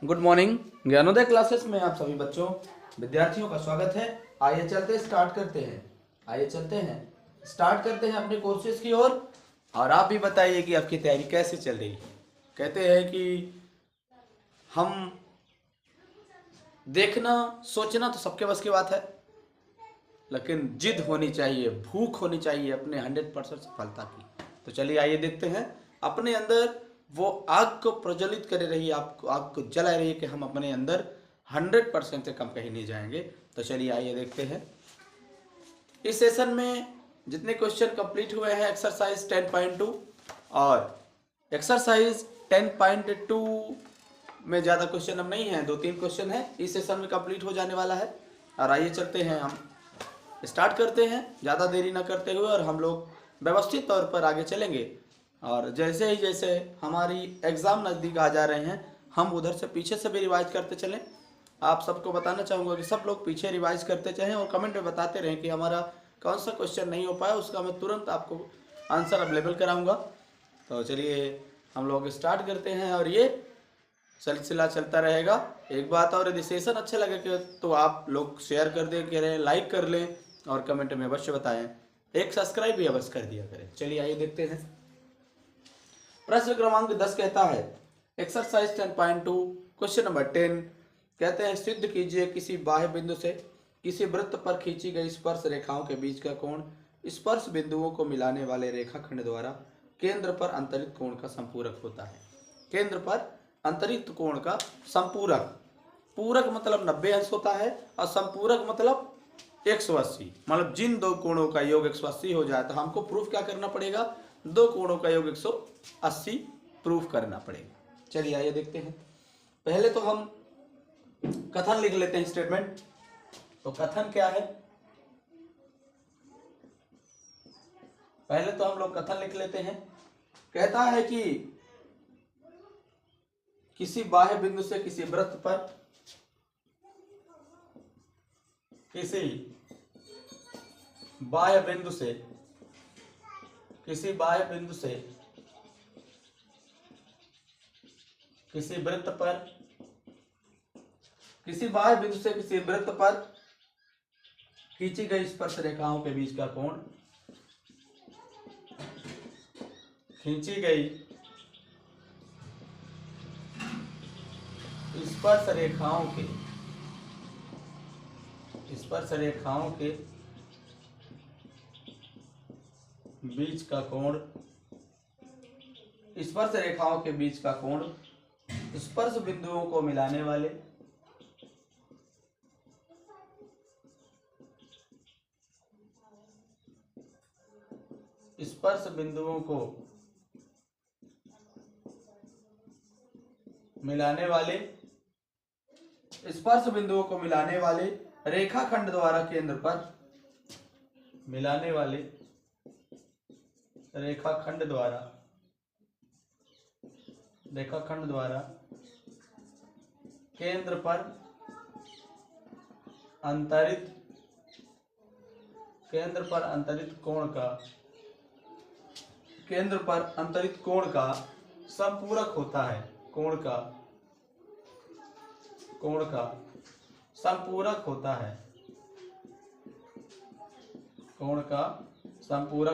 Good morning. Gyanodaya classes में आप सभी बच्चों विद्यार्थियों का स्वागत है। आइए चलते स्टार्ट करते हैं अपने कोर्सेज की ओर। और आप भी बताइए कि आपकी तैयारी कैसे चल रही है। कहते हैं कि हम देखना सोचना तो सबके बस की बात है, लेकिन जिद होनी चाहिए, भूख होनी चाहिए अपने 100% सफलता की। तो चलिए आइए देखते हैं अपने अंदर वो आग को प्रज्वलित करे रही, आपको आग को जला रही है कि हम अपने अंदर 100% से कम कहीं नहीं जाएंगे। तो चलिए आइए देखते हैं इस सेशन में जितने क्वेश्चन कंप्लीट हुए हैं एक्सरसाइज 10.2 और एक्सरसाइज 10.2 में ज़्यादा क्वेश्चन अब नहीं है, 2-3 क्वेश्चन है इस सेशन में कंप्लीट हो जाने वाला है। और आइए चलते हैं, हम स्टार्ट करते हैं ज़्यादा देरी ना करते हुए, और हम लोग व्यवस्थित तौर पर आगे चलेंगे। और जैसे हमारी एग्ज़ाम नज़दीक आ जा रहे हैं, हम उधर से पीछे से भी रिवाइज करते चलें। आप सबको बताना चाहूँगा कि सब लोग पीछे रिवाइज करते चाहें और कमेंट में बताते रहें कि हमारा कौन सा क्वेश्चन नहीं हो पाया, उसका मैं तुरंत आपको आंसर अवेलेबल कराऊंगा। तो चलिए हम लोग स्टार्ट करते हैं और ये सिलसिला चलता रहेगा। एक बात और, यदि सेशन अच्छे लगे तो आप लोग शेयर कर दें, कह रहे हैं लाइक कर लें और कमेंट में अवश्य बताएं, एक सब्सक्राइब भी अवश्य कर दिया करें। चलिए आइए देखते हैं। प्रश्न क्रमांक 10 कहता है, एक्सरसाइज 10.2 क्वेश्चन नंबर 10 कहते हैं, सिद्ध कीजिए किसी बाह्य बिंदु से किसी वृत्त पर खींची गई स्पर्श रेखाओं के बीच का कोण स्पर्श बिंदुओं को मिलाने वाले रेखाखंड द्वारा केंद्र पर अंतरित कोण का संपूरक होता है। केंद्र पर अंतरित कोण का संपूरक, पूरक मतलब 90 अंश होता है और संपूरक मतलब 180। मतलब जिन दो कोणों का योग 180 हो जाए तो हमको प्रूफ क्या करना पड़ेगा, दो कोणों का योग 180 प्रूफ करना पड़ेगा। चलिए आइए देखते हैं। पहले तो हम कथन लिख लेते हैं, स्टेटमेंट। तो कथन क्या है, पहले तो हम लोग कथन लिख लेते हैं। कहता है कि किसी बाह्य बिंदु से किसी वृत्त पर किसी बाह्य बिंदु से किसी वृत्त पर किसी बाह्य बिंदु से किसी वृत्त पर खींची गई स्पर्श रेखाओं के बीच का कोण खींची गई स्पर्श रेखाओं के बीच का कोण स्पर्श बिंदुओं को मिलाने वाले स्पर्श बिंदुओं को मिलाने वाले रेखाखंड द्वारा केंद्र पर रेखाखंड द्वारा केंद्र पर अंतरित कोण का संपूरक होता है। कोण का संपूरक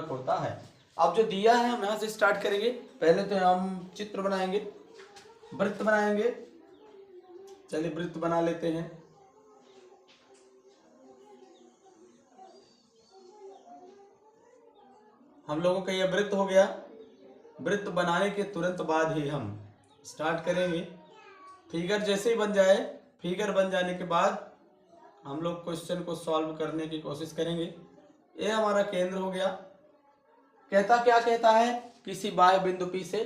होता है। अब जो दिया है हम यहां से स्टार्ट करेंगे। पहले तो हम चित्र बनाएंगे, वृत्त बनाएंगे। चलिए वृत्त बना लेते हैं। हम लोगों का यह वृत्त हो गया। वृत्त बनाने के तुरंत बाद ही हम स्टार्ट करेंगे। फिगर जैसे ही बन जाए, फिगर बन जाने के बाद हम लोग क्वेश्चन को सॉल्व करने की कोशिश करेंगे। ये हमारा केंद्र हो गया। क्या कहता है, किसी बाह्य बिंदु P से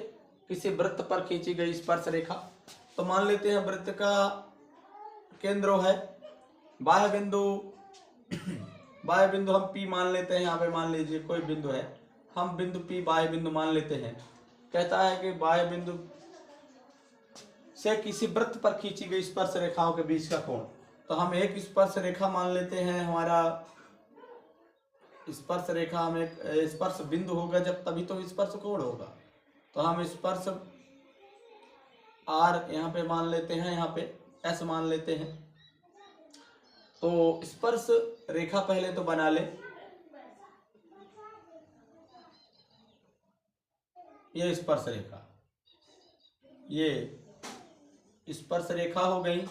किसी वृत्त पर खींची गई स्पर्श रेखा। तो मान लेते हैं वृत्त का केंद्र है बाह्य बिंदु हम P मान लेते हैं। यहाँ पे मान लीजिए कोई बिंदु है, हम बिंदु P बाह्य बिंदु मान लेते हैं। कहता है कि बाह्य बिंदु से किसी वृत्त पर खींची गई स्पर्श रेखाओं के बीच का कोण। तो हम एक स्पर्श रेखा मान लेते हैं। हमारा स्पर्श रेखा हम एक स्पर्श बिंदु होगा जब, तभी तो स्पर्श कोण होगा। तो हम स्पर्श आर यहाँ पे मान लेते हैं, यहाँ पे एस मान लेते हैं। तो स्पर्श रेखा पहले तो बना ले। ये स्पर्श रेखा, ये स्पर्श रेखा हो गई,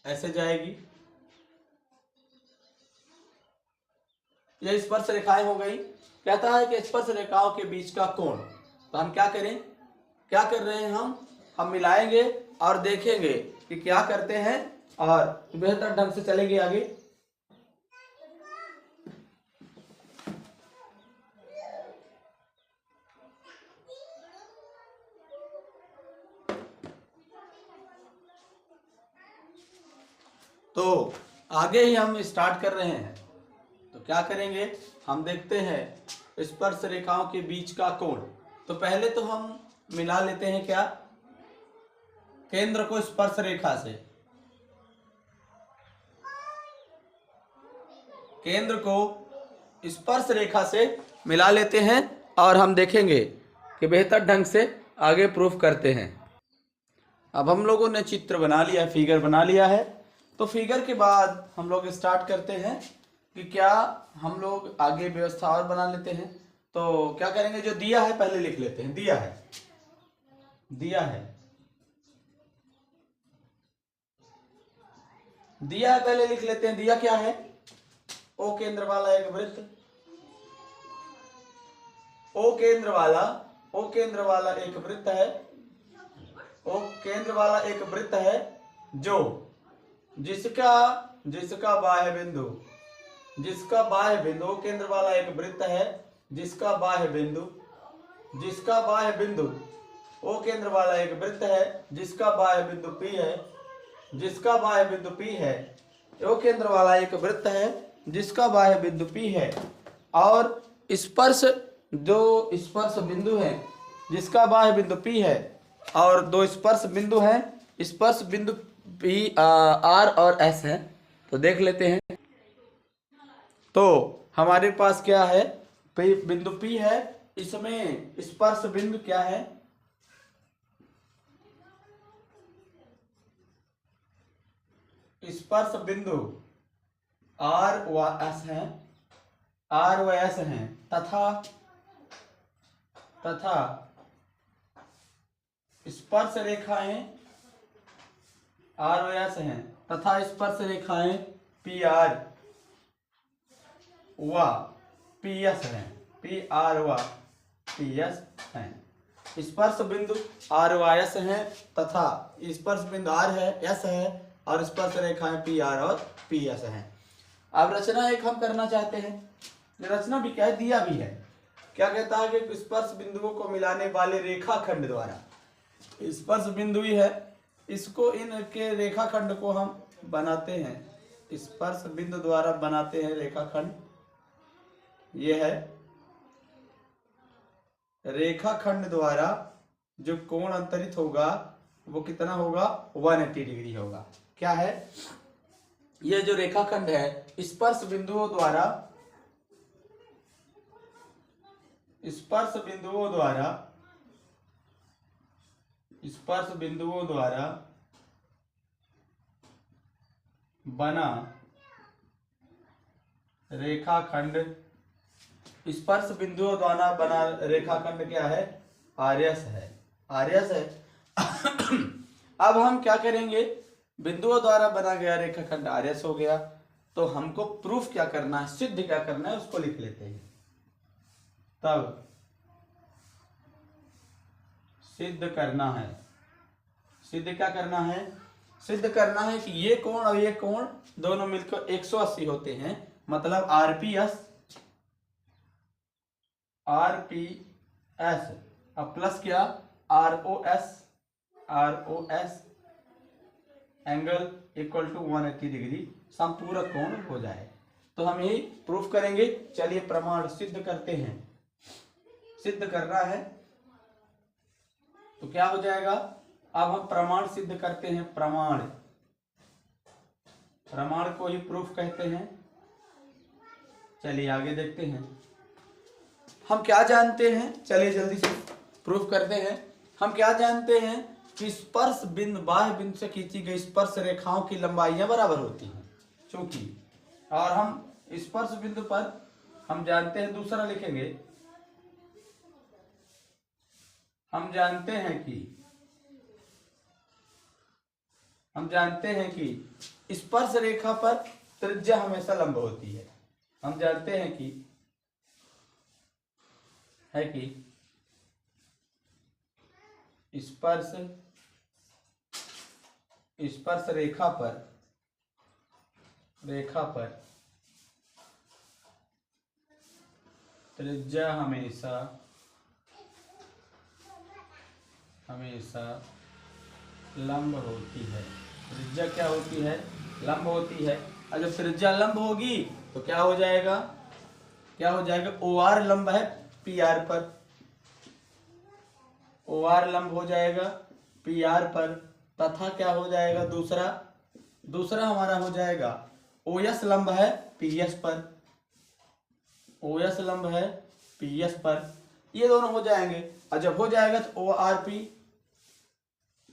ऐसे जाएगी। ये स्पर्श रेखाएं हो गई। कहता है कि स्पर्श रेखाओं के बीच का कोण। तो हम क्या करें, क्या कर रहे हैं, हम मिलाएंगे और देखेंगे कि क्या करते हैं और बेहतर ढंग से चलेंगे आगे। तो आगे ही हम स्टार्ट कर रहे हैं। तो क्या करेंगे, हम देखते हैं स्पर्श रेखाओं के बीच का कोण। तो पहले तो हम मिला लेते हैं क्या, केंद्र को स्पर्श रेखा से, केंद्र को स्पर्श रेखा से मिला लेते हैं और हम देखेंगे कि बेहतर ढंग से आगे प्रूफ करते हैं। अब हम लोगों ने चित्र बना लिया, फिगर बना लिया है। तो फिगर के बाद हम लोग स्टार्ट करते हैं कि क्या हम लोग आगे व्यवस्था और बना लेते हैं। तो क्या करेंगे, जो दिया है पहले लिख लेते हैं। दिया है, दिया है, दिया है पहले लिख लेते हैं। दिया क्या है, ओ केंद्र वाला एक वृत्त, ओ केंद्र वाला, ओ केंद्र वाला एक वृत्त है, ओ केंद्र वाला एक वृत्त है जो जिसका बाह्य बिंदु, जिसका बाह्य बिंदु, केंद्र वाला एक वृत्त है जिसका बाह्य बिंदु, जिसका बाह्य बिंदु, ओ केंद्र वाला एक वृत्त है जिसका बाह्य बिंदु P है, जिसका बाह्य बिंदु P है। ओ केंद्र वाला एक वृत्त है जिसका बाह्य बिंदु P है और स्पर्श, दो स्पर्श बिंदु है जिसका बाह्य बिंदु P है और दो स्पर्श बिंदु हैं, स्पर्श बिंदु P R और S है। तो देख लेते हैं। तो हमारे पास क्या है, बिंदु P है, इसमें स्पर्श बिंदु क्या है, स्पर्श बिंदु R व S है, R व S हैं तथा स्पर्श रेखाएं R व S हैं तथा स्पर्श रेखाएं PR व PS हैं, PR व PS हैं। स्पर्श बिंदु R व S हैं तथा स्पर्श बिंदु R है, S है और स्पर्श रेखाएं PR और PS हैं। अब रचना एक हम करना चाहते हैं। रचना भी क्या है, दिया भी है। क्या कहता है कि स्पर्श बिंदुओं को मिलाने वाले रेखाखंड द्वारा, स्पर्श बिंदु ही है, इसको इनके रेखाखंड को हम बनाते हैं, स्पर्श बिंदु द्वारा बनाते हैं रेखाखंड। ये है रेखाखंड द्वारा जो कोण अंतरित होगा वो कितना होगा, 180 डिग्री होगा। क्या है, ये जो रेखाखंड है स्पर्श बिंदुओं द्वारा, स्पर्श बिंदुओं द्वारा, स्पर्श बिंदुओं द्वारा बना रेखाखंड, स्पर्श बिंदुओं द्वारा बना रेखाखंड क्या है, आर्यस है, आर्यस है। अब हम क्या करेंगे, बिंदुओं द्वारा बना गया रेखाखंड आर्यस हो गया। तो हमको प्रूफ क्या करना है, सिद्ध क्या करना है, उसको लिख लेते हैं। तब सिद्ध करना है, सिद्ध क्या करना है, सिद्ध करना है कि ये कोण और ये कोण दोनों मिलकर 180 होते हैं। मतलब RPS अब प्लस क्या, ROS angle equal to 180 degree संपूरक कोण हो जाए। तो हम यही प्रूफ करेंगे। चलिए प्रमाण सिद्ध करते हैं। सिद्ध करना है तो क्या हो जाएगा, अब हम प्रमाण सिद्ध करते हैं। प्रमाण, प्रमाण को ही प्रूफ कहते हैं। चलिए आगे देखते हैं हम क्या जानते हैं। चलिए जल्दी से प्रूफ करते हैं। हम क्या जानते हैं कि स्पर्श बिंदु बाह्य बिंदु से खींची गई स्पर्श रेखाओं की लंबाइयां बराबर होती हैं चूंकि, और हम स्पर्श बिंदु पर हम जानते हैं, दूसरा लिखेंगे, हम जानते हैं कि स्पर्श रेखा पर त्रिज्या हमेशा लंब होती है। हम जानते हैं कि स्पर्श रेखा पर त्रिज्या हमेशा लंब होती है। त्रिज्या क्या होती है? लंब होती है। और जब त्रिज्या लंब होगी तो क्या हो जाएगा? OR लंब है PR पर, OR लंब हो जाएगा PR पर, तथा क्या हो जाएगा? दूसरा हमारा हो जाएगा OS लंब है PS पर, OS लंब है PS पर। ये दोनों हो जाएंगे, और जब हो जाएगा तो ORP,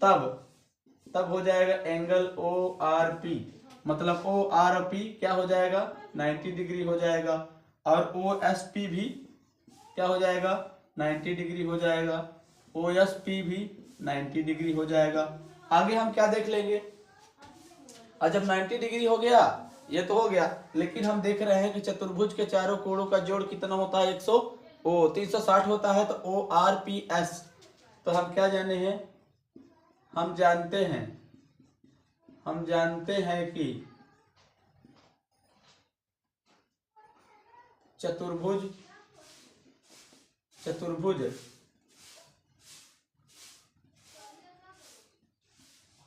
तब हो जाएगा एंगल ORP, मतलब ORP क्या हो जाएगा? 90 डिग्री हो जाएगा, और OSP भी क्या हो जाएगा? 90 डिग्री हो जाएगा, OSP भी 90 डिग्री हो जाएगा। आगे हम क्या देख लेंगे? और जब 90 डिग्री हो गया, ये तो हो गया, लेकिन हम देख रहे हैं कि चतुर्भुज के चारों कोणों का जोड़ कितना होता है? 360 होता है। तो ORPS, तो हम क्या जाने हैं? हम जानते हैं कि चतुर्भुज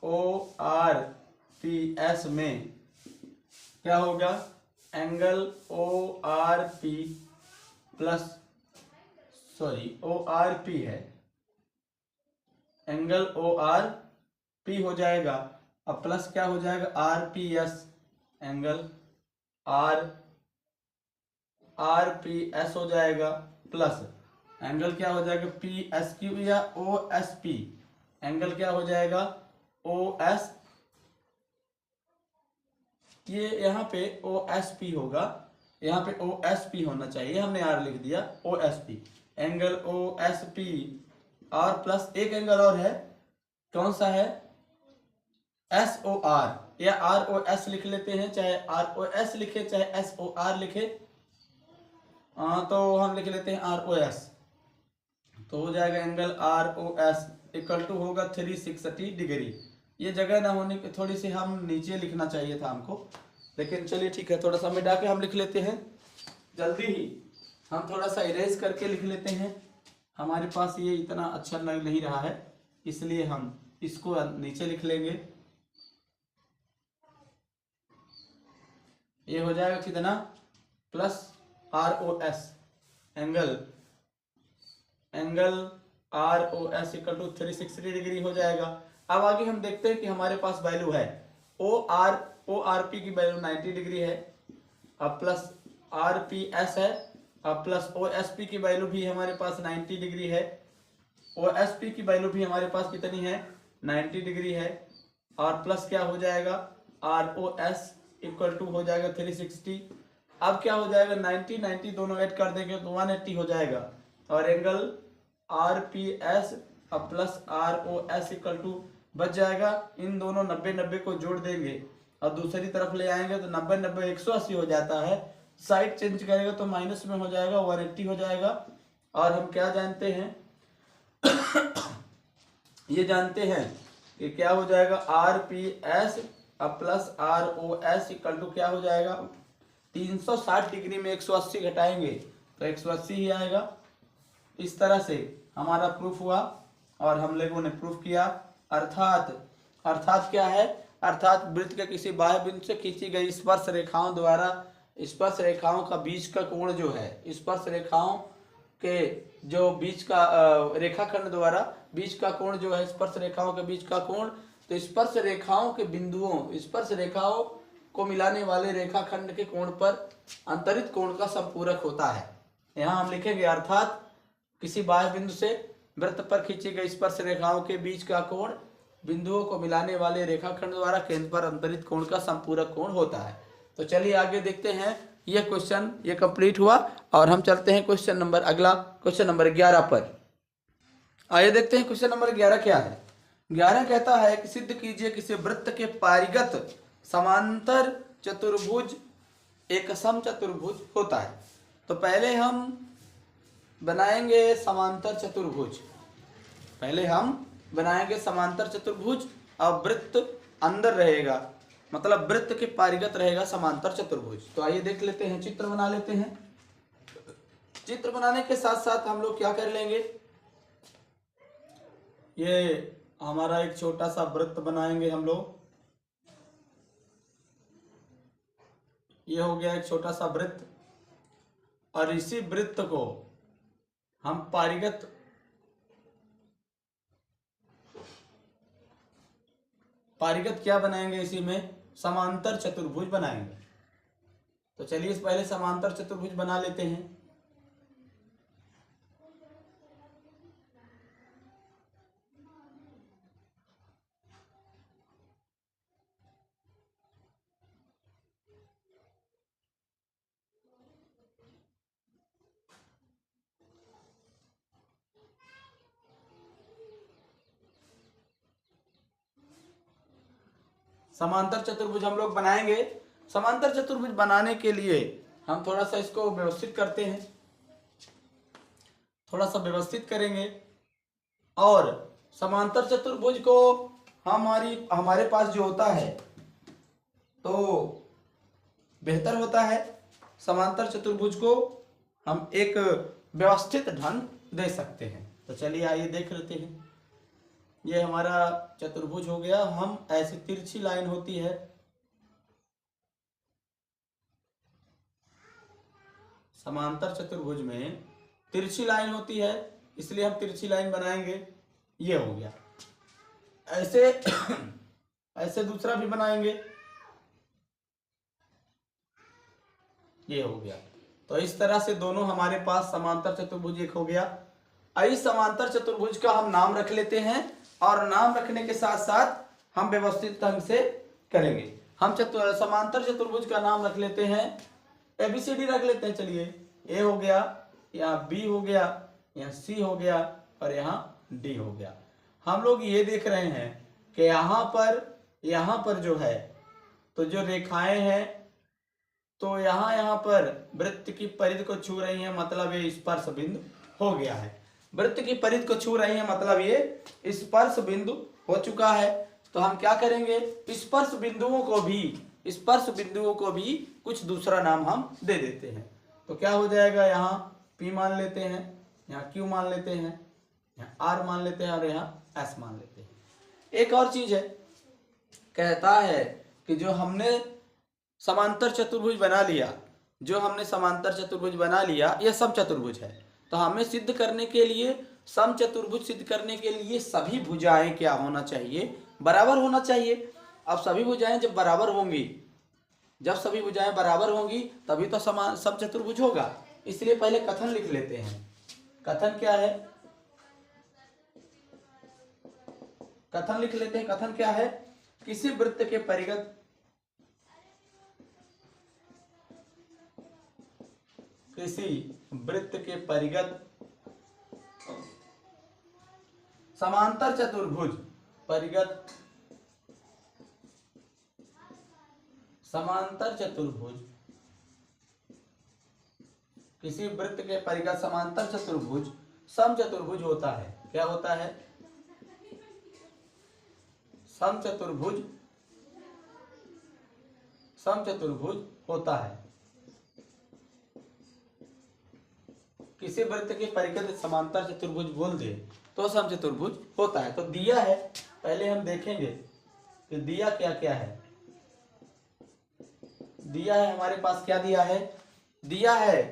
ORPS में क्या होगा? एंगल ORP है, एंगल ORP हो जाएगा, अब प्लस क्या हो जाएगा? RPS, एंगल RPS हो जाएगा, प्लस एंगल क्या हो जाएगा? PSQ या OSP, एंगल क्या हो जाएगा? OS, ये यहाँ पे OSP होगा, यहाँ पे OSP होना चाहिए, हमने R लिख दिया, OSP, एंगल OSP, और प्लस एक एंगल और है, कौन सा है? SOR या ROS लिख लेते हैं, चाहे ROS लिखे चाहे SOR लिखे, तो हम लिख लेते हैं ROS, तो हो जाएगा एंगल ROS इक्वल टू होगा 360 डिग्री। ये जगह ना होने की थोड़ी सी हम नीचे लिखना चाहिए था हमको, लेकिन चलिए ठीक है, थोड़ा सा मिटा के हम लिख लेते हैं, जल्दी ही हम थोड़ा सा इरेज करके लिख लेते हैं। हमारे पास ये इतना अच्छा लग नहीं रहा है, इसलिए हम इसको नीचे लिख लेंगे। ये हो जाएगा कितना? Plus ROS, angle ROS equal to 360 degree हो जाएगा। अब आगे हम देखते हैं कि हमारे पास वैल्यू है ORP की वैल्यू 90 डिग्री है, अब प्लस RPS है, अब प्लस OSP की वैल्यू भी हमारे पास 90 डिग्री है, OSP की वैल्यू भी हमारे पास कितनी है? 90 डिग्री है, और प्लस क्या हो जाएगा? ROS इक्वल टू हो जाएगा 360। अब क्या हो जाएगा? 90 दोनों ऐड कर देंगे तो 180 हो जाएगा, और एंगल RPS अब प्लस ROS इक्वल टू बच जाएगा। इन दोनों 90 को जोड़ देंगे और दूसरी तरफ ले आएंगे तो 90 180 हो जाता है, साइड चेंज करेगा तो माइनस में हो जाएगा, 180 हो जाएगा। और हम क्या जानते हैं? ये जानते हैं कि क्या हो जाएगा? RPS अब प्लस ROS इक्वल टू क्या हो जाएगा? 360 डिग्री में 180 घटाएंगे तो 180 ही आएगा। इस तरह से हमारा प्रूफ हुआ और हम लोगों ने प्रूफ किया। अर्थात क्या है? अर्थात वृत्त के किसी बाह्य बिंदु से खींची गई स्पर्श रेखाओं द्वारा स्पर्श रेखाओं का बीच का कोण जो है, स्पर्श रेखाओं के जो बीच का रेखाखंड द्वारा बीच का कोण जो है, स्पर्श रेखाओं के बीच का कोण, तो स्पर्श रेखाओं के बिंदुओं, स्पर्श रेखाओं को मिलाने वाले रेखाखंड के कोण पर अंतरित कोण का संपूरक होता है। यहाँ हम लिखेंगे अर्थात किसी बाह्य बिंदु से वृत्त पर खींची गई स्पर्श रेखाओं के बीच का कोण बिंदुओं को मिलाने वाले रेखाखंड द्वारा केंद्र पर अंतरित कोण का संपूरक कोण होता है। तो चलिए आगे देखते हैं। यह क्वेश्चन ये कंप्लीट हुआ और हम चलते हैं क्वेश्चन नंबर अगला, क्वेश्चन नंबर 11 पर। आइए देखते हैं क्वेश्चन नंबर 11 क्या है। 11 कहता है कि सिद्ध कीजिए किसी वृत्त के पारिगत समांतर चतुर्भुज एक समचतुर्भुज होता है। तो पहले हम बनाएंगे समांतर चतुर्भुज, पहले हम बनाएंगे समांतर चतुर्भुज और वृत्त अंदर रहेगा, मतलब वृत्त के पारिगत रहेगा समांतर चतुर्भुज। तो आइए देख लेते हैं, चित्र बना लेते हैं। चित्र बनाने के साथ साथ हम लोग क्या कर लेंगे, ये हमारा एक छोटा सा वृत्त बनाएंगे हम लोग। ये हो गया एक छोटा सा वृत्त और इसी वृत्त को हम पारिगत क्या बनाएंगे, इसी में समांतर चतुर्भुज बनाएंगे। तो चलिए इस पहले समांतर चतुर्भुज बना लेते हैं। समांतर चतुर्भुज हम लोग बनाएंगे। समांतर चतुर्भुज बनाने के लिए हम थोड़ा सा इसको व्यवस्थित करते हैं, थोड़ा सा व्यवस्थित करेंगे और समांतर चतुर्भुज को हमारे पास जो होता है तो बेहतर होता है। समांतर चतुर्भुज को हम एक व्यवस्थित ढंग दे सकते हैं। तो चलिए आइए देख लेते हैं। ये हमारा चतुर्भुज हो गया। हम ऐसी तिरछी लाइन होती है, समांतर चतुर्भुज में तिरछी लाइन होती है, इसलिए हम तिरछी लाइन बनाएंगे। ये हो गया। ऐसे ऐसे दूसरा भी बनाएंगे, ये हो गया। तो इस तरह से दोनों हमारे पास समांतर चतुर्भुज एक हो गया। इस समांतर चतुर्भुज का हम नाम रख लेते हैं और नाम रखने के साथ साथ हम व्यवस्थित ढंग से करेंगे। हम समांतर चतुर्भुज का नाम रख लेते हैं, ABCD रख लेते हैं। चलिए, A हो गया, यहाँ B हो गया, यहाँ C हो गया और यहाँ D हो गया। हम लोग ये देख रहे हैं कि यहाँ पर जो है तो जो रेखाएं हैं तो यहाँ पर वृत्त की परिधि को छू रही हैं, मतलब ये स्पर्श बिंदु हो गया है। वृत्त की परिधि को छू रही है मतलब ये स्पर्श बिंदु हो चुका है। तो हम क्या करेंगे, स्पर्श बिंदुओं को भी कुछ दूसरा नाम हम दे देते हैं। तो क्या हो जाएगा, यहाँ P मान लेते हैं, यहाँ Q मान लेते हैं, यहाँ R मान लेते हैं और यहाँ S मान लेते हैं। एक और चीज है, कहता है कि जो हमने समांतर चतुर्भुज बना लिया, यह समचतुर्भुज है। तो हमें सिद्ध करने के लिए, समचतुर्भुज सिद्ध करने के लिए सभी भुजाएं क्या होना चाहिए, बराबर होना चाहिए। अब सभी भुजाएं जब सभी भुजाएं बराबर होंगी तभी तो समचतुर्भुज होगा। इसलिए पहले कथन लिख लेते हैं। कथन क्या है, कथन लिख लेते हैं। कथन क्या है, किसी वृत्त के परिगत समांतर चतुर्भुज किसी वृत्त के परिगत समांतर चतुर्भुज समचतुर्भुज होता है। क्या होता है, समचतुर्भुज होता है। किसी वृत्त के परिगत समांतर चतुर्भुज बोल दे तो समचतुर्भुज होता है। तो दिया है, पहले हम देखेंगे कि दिया क्या क्या है। दिया है हमारे पास, क्या दिया है, दिया है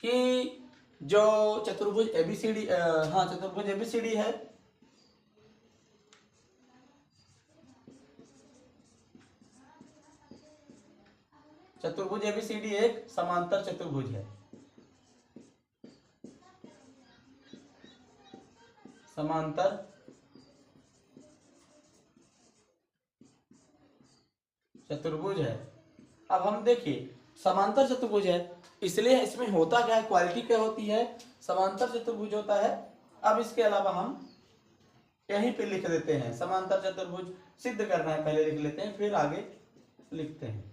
कि जो चतुर्भुज ABCD, चतुर्भुज ABCD है, चतुर्भुज ABCD एक समांतर चतुर्भुज है। समांतर चतुर्भुज है। अब हम देखिए समांतर चतुर्भुज है, इसलिए इसमें होता क्या है, क्वालिटी क्या होती है, समांतर चतुर्भुज होता है। अब इसके अलावा हम यहीं पे लिख देते हैं, समांतर चतुर्भुज सिद्ध करना है, पहले लिख लेते हैं फिर आगे लिखते हैं।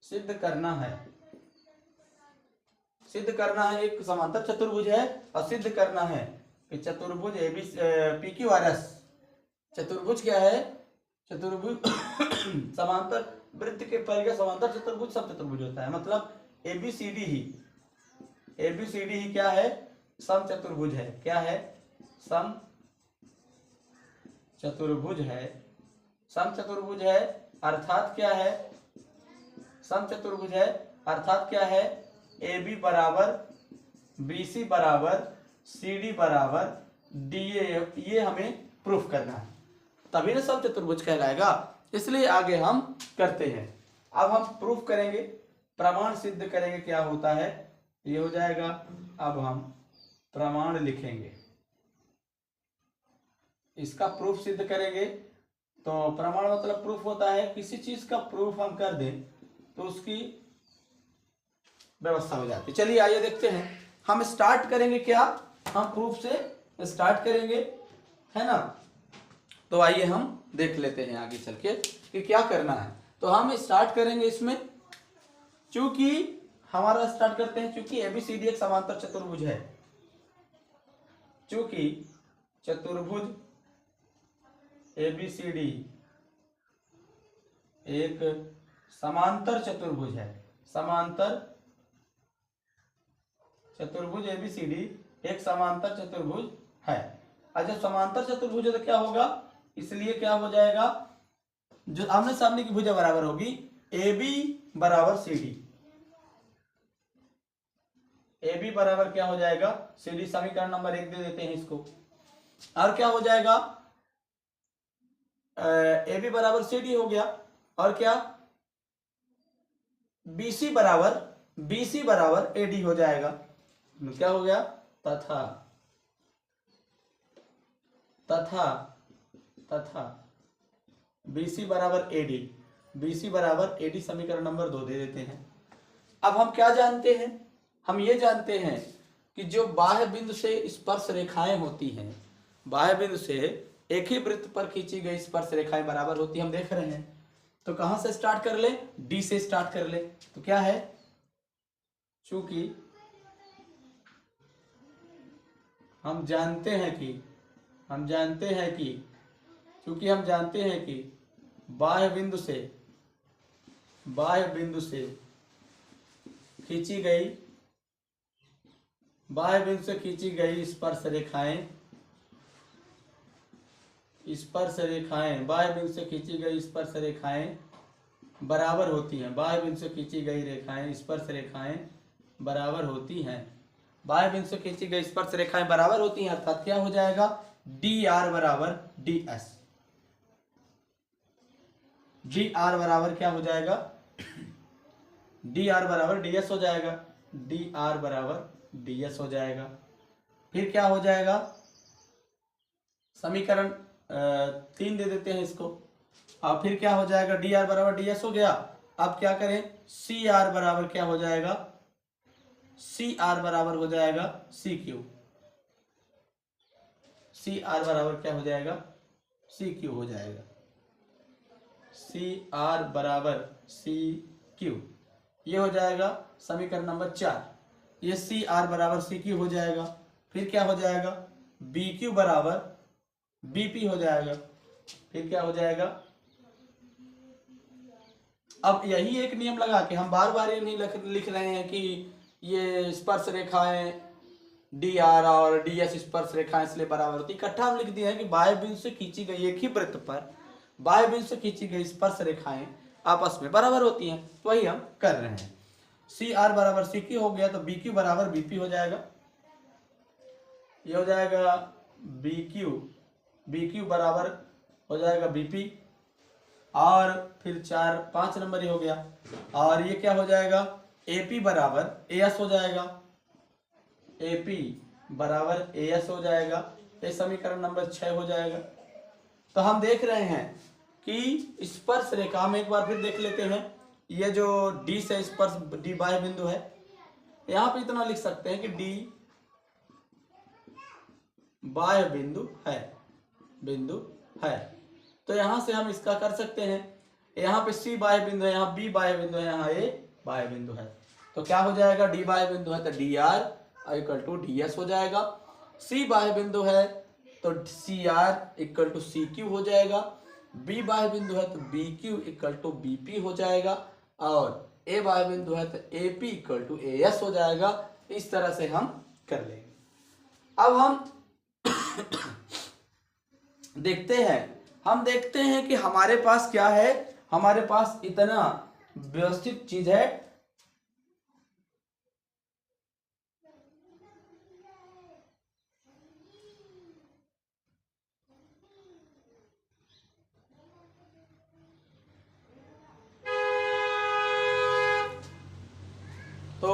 सिद्ध करना है, सिद्ध करना है, एक समांतर चतुर्भुज है और सिद्ध करना है कि चतुर्भुज A B P Q R S, चतुर्भुज क्या है, चतुर्भुज समांतर वृत्त के परिघ समांतर चतुर्भुज सब चतुर्भुज होता है, मतलब एबीसीडी ही क्या है, सम चतुर्भुज है। क्या है, सम चतुर्भुज है। सम चतुर्भुज है अर्थात क्या है, सम चतुर्भुज है अर्थात क्या है, ए बी बराबर बी सी बराबर सी डी बराबर डी ए, ये हमें प्रूफ करना है, तभी ना सम चतुर्भुज कहलाएगा। इसलिए आगे हम करते हैं। अब हम प्रूफ करेंगे, प्रमाण सिद्ध करेंगे क्या होता है, ये हो जाएगा। अब हम प्रमाण लिखेंगे, इसका प्रूफ सिद्ध करेंगे। तो प्रमाण मतलब प्रूफ होता है, किसी चीज का प्रूफ हम कर दें तो उसकी व्यवस्था हो जाती है। चलिए आइए देखते हैं, हम स्टार्ट करेंगे क्या, हम प्रूफ से स्टार्ट करेंगे, है ना। तो आइए हम देख लेते हैं आगे चल के कि क्या करना है। तो हम स्टार्ट करेंगे इसमें, चूंकि हमारा स्टार्ट करते हैं, चूंकि एबीसीडी एक समांतर चतुर्भुज है, चूंकि चतुर्भुज एबीसीडी एक समांतर चतुर्भुज है, समांतर चतुर्भुज एबीसीडी एक समांतर चतुर्भुज है। और जब समांतर चतुर्भुज है तो क्या होगा, इसलिए क्या हो जाएगा, जो आमने सामने की भुजा बराबर होगी, ए बी बराबर सी डी, ए बी बराबर क्या हो जाएगा सी डी, समीकरण नंबर 1 दे देते हैं इसको। और क्या हो जाएगा, ए बी बराबर सी डी हो गया, और क्या बी सी बराबर ए डी हो जाएगा। क्या हो गया, तथा तथा तथा BC बराबर AD, BC बराबर AD समीकरण नंबर 2 दे देते हैं। अब हम क्या जानते हैं, हम ये जानते हैं कि जो बाह्य बिंदु से स्पर्श रेखाएं होती हैं, बाह्य बिंदु से एक ही वृत्त पर खींची गई स्पर्श रेखाएं बराबर होती है, हम देख रहे हैं। तो कहां से स्टार्ट कर ले, D से स्टार्ट कर ले। तो क्या है, चूंकि हम जानते हैं कि बाह्य बिंदु से खींची गई स्पर्श रेखाएं बाह्य बिंदु से खींची गई स्पर्श रेखाएं बराबर होती हैं, बाह्य बिंदु से खींची गई रेखाएं स्पर्श रेखाएं बराबर होती हैं, बाह्य बिंदु से खींची गई स्पर्श रेखाएं बराबर होती हैं, अर्थात क्या हो जाएगा, डी आर बराबर डी एस, डी आर बराबर क्या हो जाएगा, डी आर बराबर डी एस हो जाएगा, डी आर बराबर डी एस हो जाएगा। फिर क्या हो जाएगा, समीकरण 3 दे देते हैं इसको, और फिर क्या हो जाएगा, डी आर बराबर डी एस हो गया। अब क्या करें, सी आर बराबर क्या हो जाएगा, सी आर बराबर हो जाएगा सी क्यू, सी आर बराबर क्या हो जाएगा, सी क्यू हो जाएगा, सी आर बराबर सी क्यू, ये हो जाएगा समीकरण नंबर 4। ये सी आर बराबर सी क्यू हो जाएगा। फिर क्या हो जाएगा, बी क्यू बराबर बी पी हो जाएगा। फिर क्या हो जाएगा, अब यही एक नियम लगा के हम बार बार ये नहीं लिख रहे हैं कि ये स्पर्श रेखाएं डी आर और डी एस स्पर्श रेखाएं इसलिए बराबर होती, इकट्ठा हम लिख दिया है कि बाह्य बिंदु से खींची गई एक ही वृत्त पर बाह्य बिंदु से खींची गई स्पर्श रेखाएं आपस में बराबर होती हैं, तो वही हम कर रहे हैं। सी आर बराबर सी क्यू हो गया, तो बी क्यू बराबर बीपी हो जाएगा, ये हो जाएगा बी क्यू बराबर हो जाएगा बीपी, और फिर 5 नंबर ही हो गया, और ये क्या हो जाएगा, एपी बराबर एएस हो जाएगा, AP बराबर AS हो जाएगा। ये समीकरण नंबर 6 हो जाएगा। तो हम देख रहे हैं कि स्पर्श रेखा, हम एक बार फिर देख लेते हैं, ये जो D से स्पर्श D बाह्य बिंदु है, यहाँ पे इतना लिख सकते हैं कि D बाह्य बिंदु है। तो यहाँ से हम इसका कर सकते हैं, यहाँ पे C बाह्य बिंदु है, यहाँ B बाह्य बिंदु है, यहाँ A बाह्य बिंदु है। तो क्या हो जाएगा, D बाह्य बिंदु है तो DR इक्वल टू DS हो जाएगा। C बाह्य बिंदु है तो CR इक्वल टू CQ हो जाएगा। B बाह्य बिंदु है तो BQ इक्वल टू BP हो जाएगा। और A बाह्य बिंदु है तो AP इक्वल टू AS हो जाएगा। इस तरह से हम कर लेंगे। अब हम देखते हैं कि हमारे पास क्या है। हमारे पास इतना व्यवस्थित चीज है, तो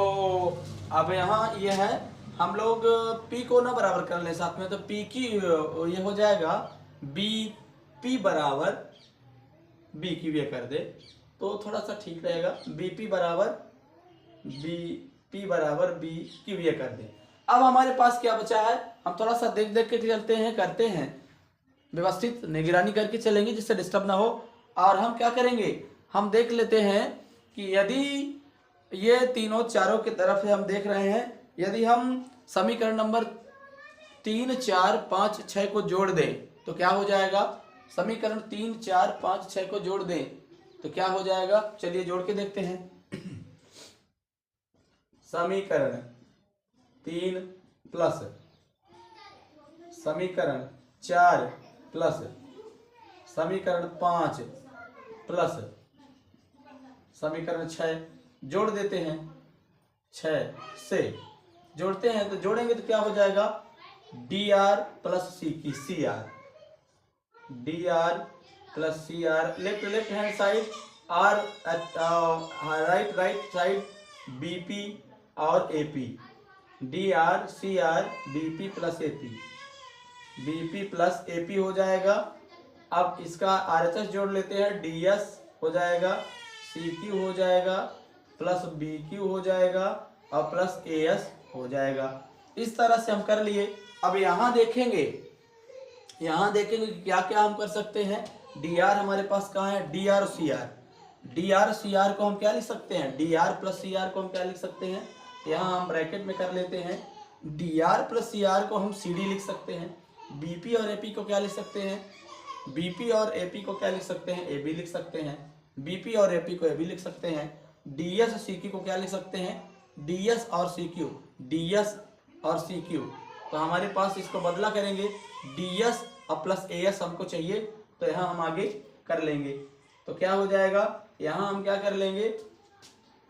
अब यहाँ ये है, हम लोग P को ना बराबर कर ले साथ में, तो P की ये हो जाएगा BP बराबर BQ ये कर दे तो थोड़ा सा ठीक रहेगा। BP बराबर BQ ये कर दे। अब हमारे पास क्या बचा है, हम थोड़ा सा देख के चलते हैं, करते हैं, व्यवस्थित निगरानी करके चलेंगे जिससे डिस्टर्ब ना हो। और हम क्या करेंगे, हम देख लेते हैं कि यदि ये तीनों चारों की तरफ है, हम देख रहे हैं, यदि हम समीकरण नंबर 3, 4, 5, 6 को जोड़ दें तो क्या हो जाएगा। समीकरण 3, 4, 5, 6 को जोड़ दें तो क्या हो जाएगा, चलिए जोड़ के देखते हैं। समीकरण 3 प्लस समीकरण 4 प्लस समीकरण 5 प्लस समीकरण 6 जोड़ देते हैं। 6 से जोड़ते हैं तो जोड़ेंगे तो क्या हो जाएगा, dr plus CR, dr plus CR, left hand side r right side BP और AP, dr CR BP plus AP हो जाएगा। अब इसका RHS जोड़ लेते हैं, DS हो जाएगा, CQ हो जाएगा, प्लस BQ हो जाएगा और प्लस AS हो जाएगा। इस तरह से हम कर लिए। अब यहाँ देखेंगे कि क्या क्या हम कर सकते हैं। dr हमारे पास कहाँ है, dr CR को हम क्या लिख सकते हैं, dr प्लस CR को हम क्या लिख सकते हैं, यहाँ हम ब्रैकेट में कर लेते हैं। dr प्लस CR को हम CD लिख सकते हैं। BP और AP को क्या लिख सकते हैं, BP और AP को क्या लिख सकते हैं, AB लिख सकते हैं। BP और AP को AB लिख सकते हैं। DS CQ को क्या लिख सकते हैं, DS और CQ। तो हमारे पास इसको बदला करेंगे, DS और प्लस AS हमको चाहिए, तो यहाँ हम आगे कर लेंगे। तो क्या हो जाएगा, यहाँ हम क्या कर लेंगे,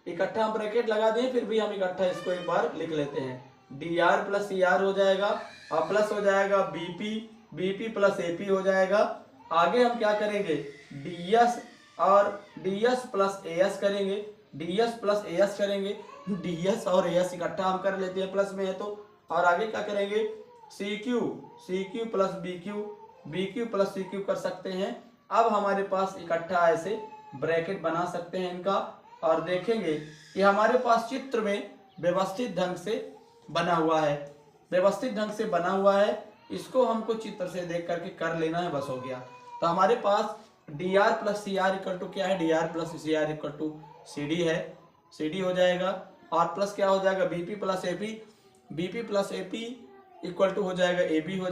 इकट्ठा हम ब्रैकेट लगा दें, फिर भी हम इकट्ठा इसको एक बार लिख लेते हैं। dr प्लस CR हो जाएगा और प्लस हो जाएगा BP प्लस AP हो जाएगा। आगे हम क्या करेंगे, DS प्लस AS करेंगे, DS और AS इकट्ठा हम कर लेते हैं, प्लस में है तो। और आगे क्या करेंगे, CQ plus BQ plus CQ कर सकते हैं। अब हमारे पास इकट्ठा ऐसे ब्रैकेट बना सकते हैं इनका, और देखेंगे कि हमारे पास चित्र में व्यवस्थित ढंग से बना हुआ है। इसको हमको चित्र से देख करके कर लेना है, बस हो गया। तो हमारे पास dr plus CR equal to क्या है, dr plus CR equal to CD है, CD हो जाएगा। और प्लस क्या हो जाएगा, BP plus AP equal to हो जाएगा AB हो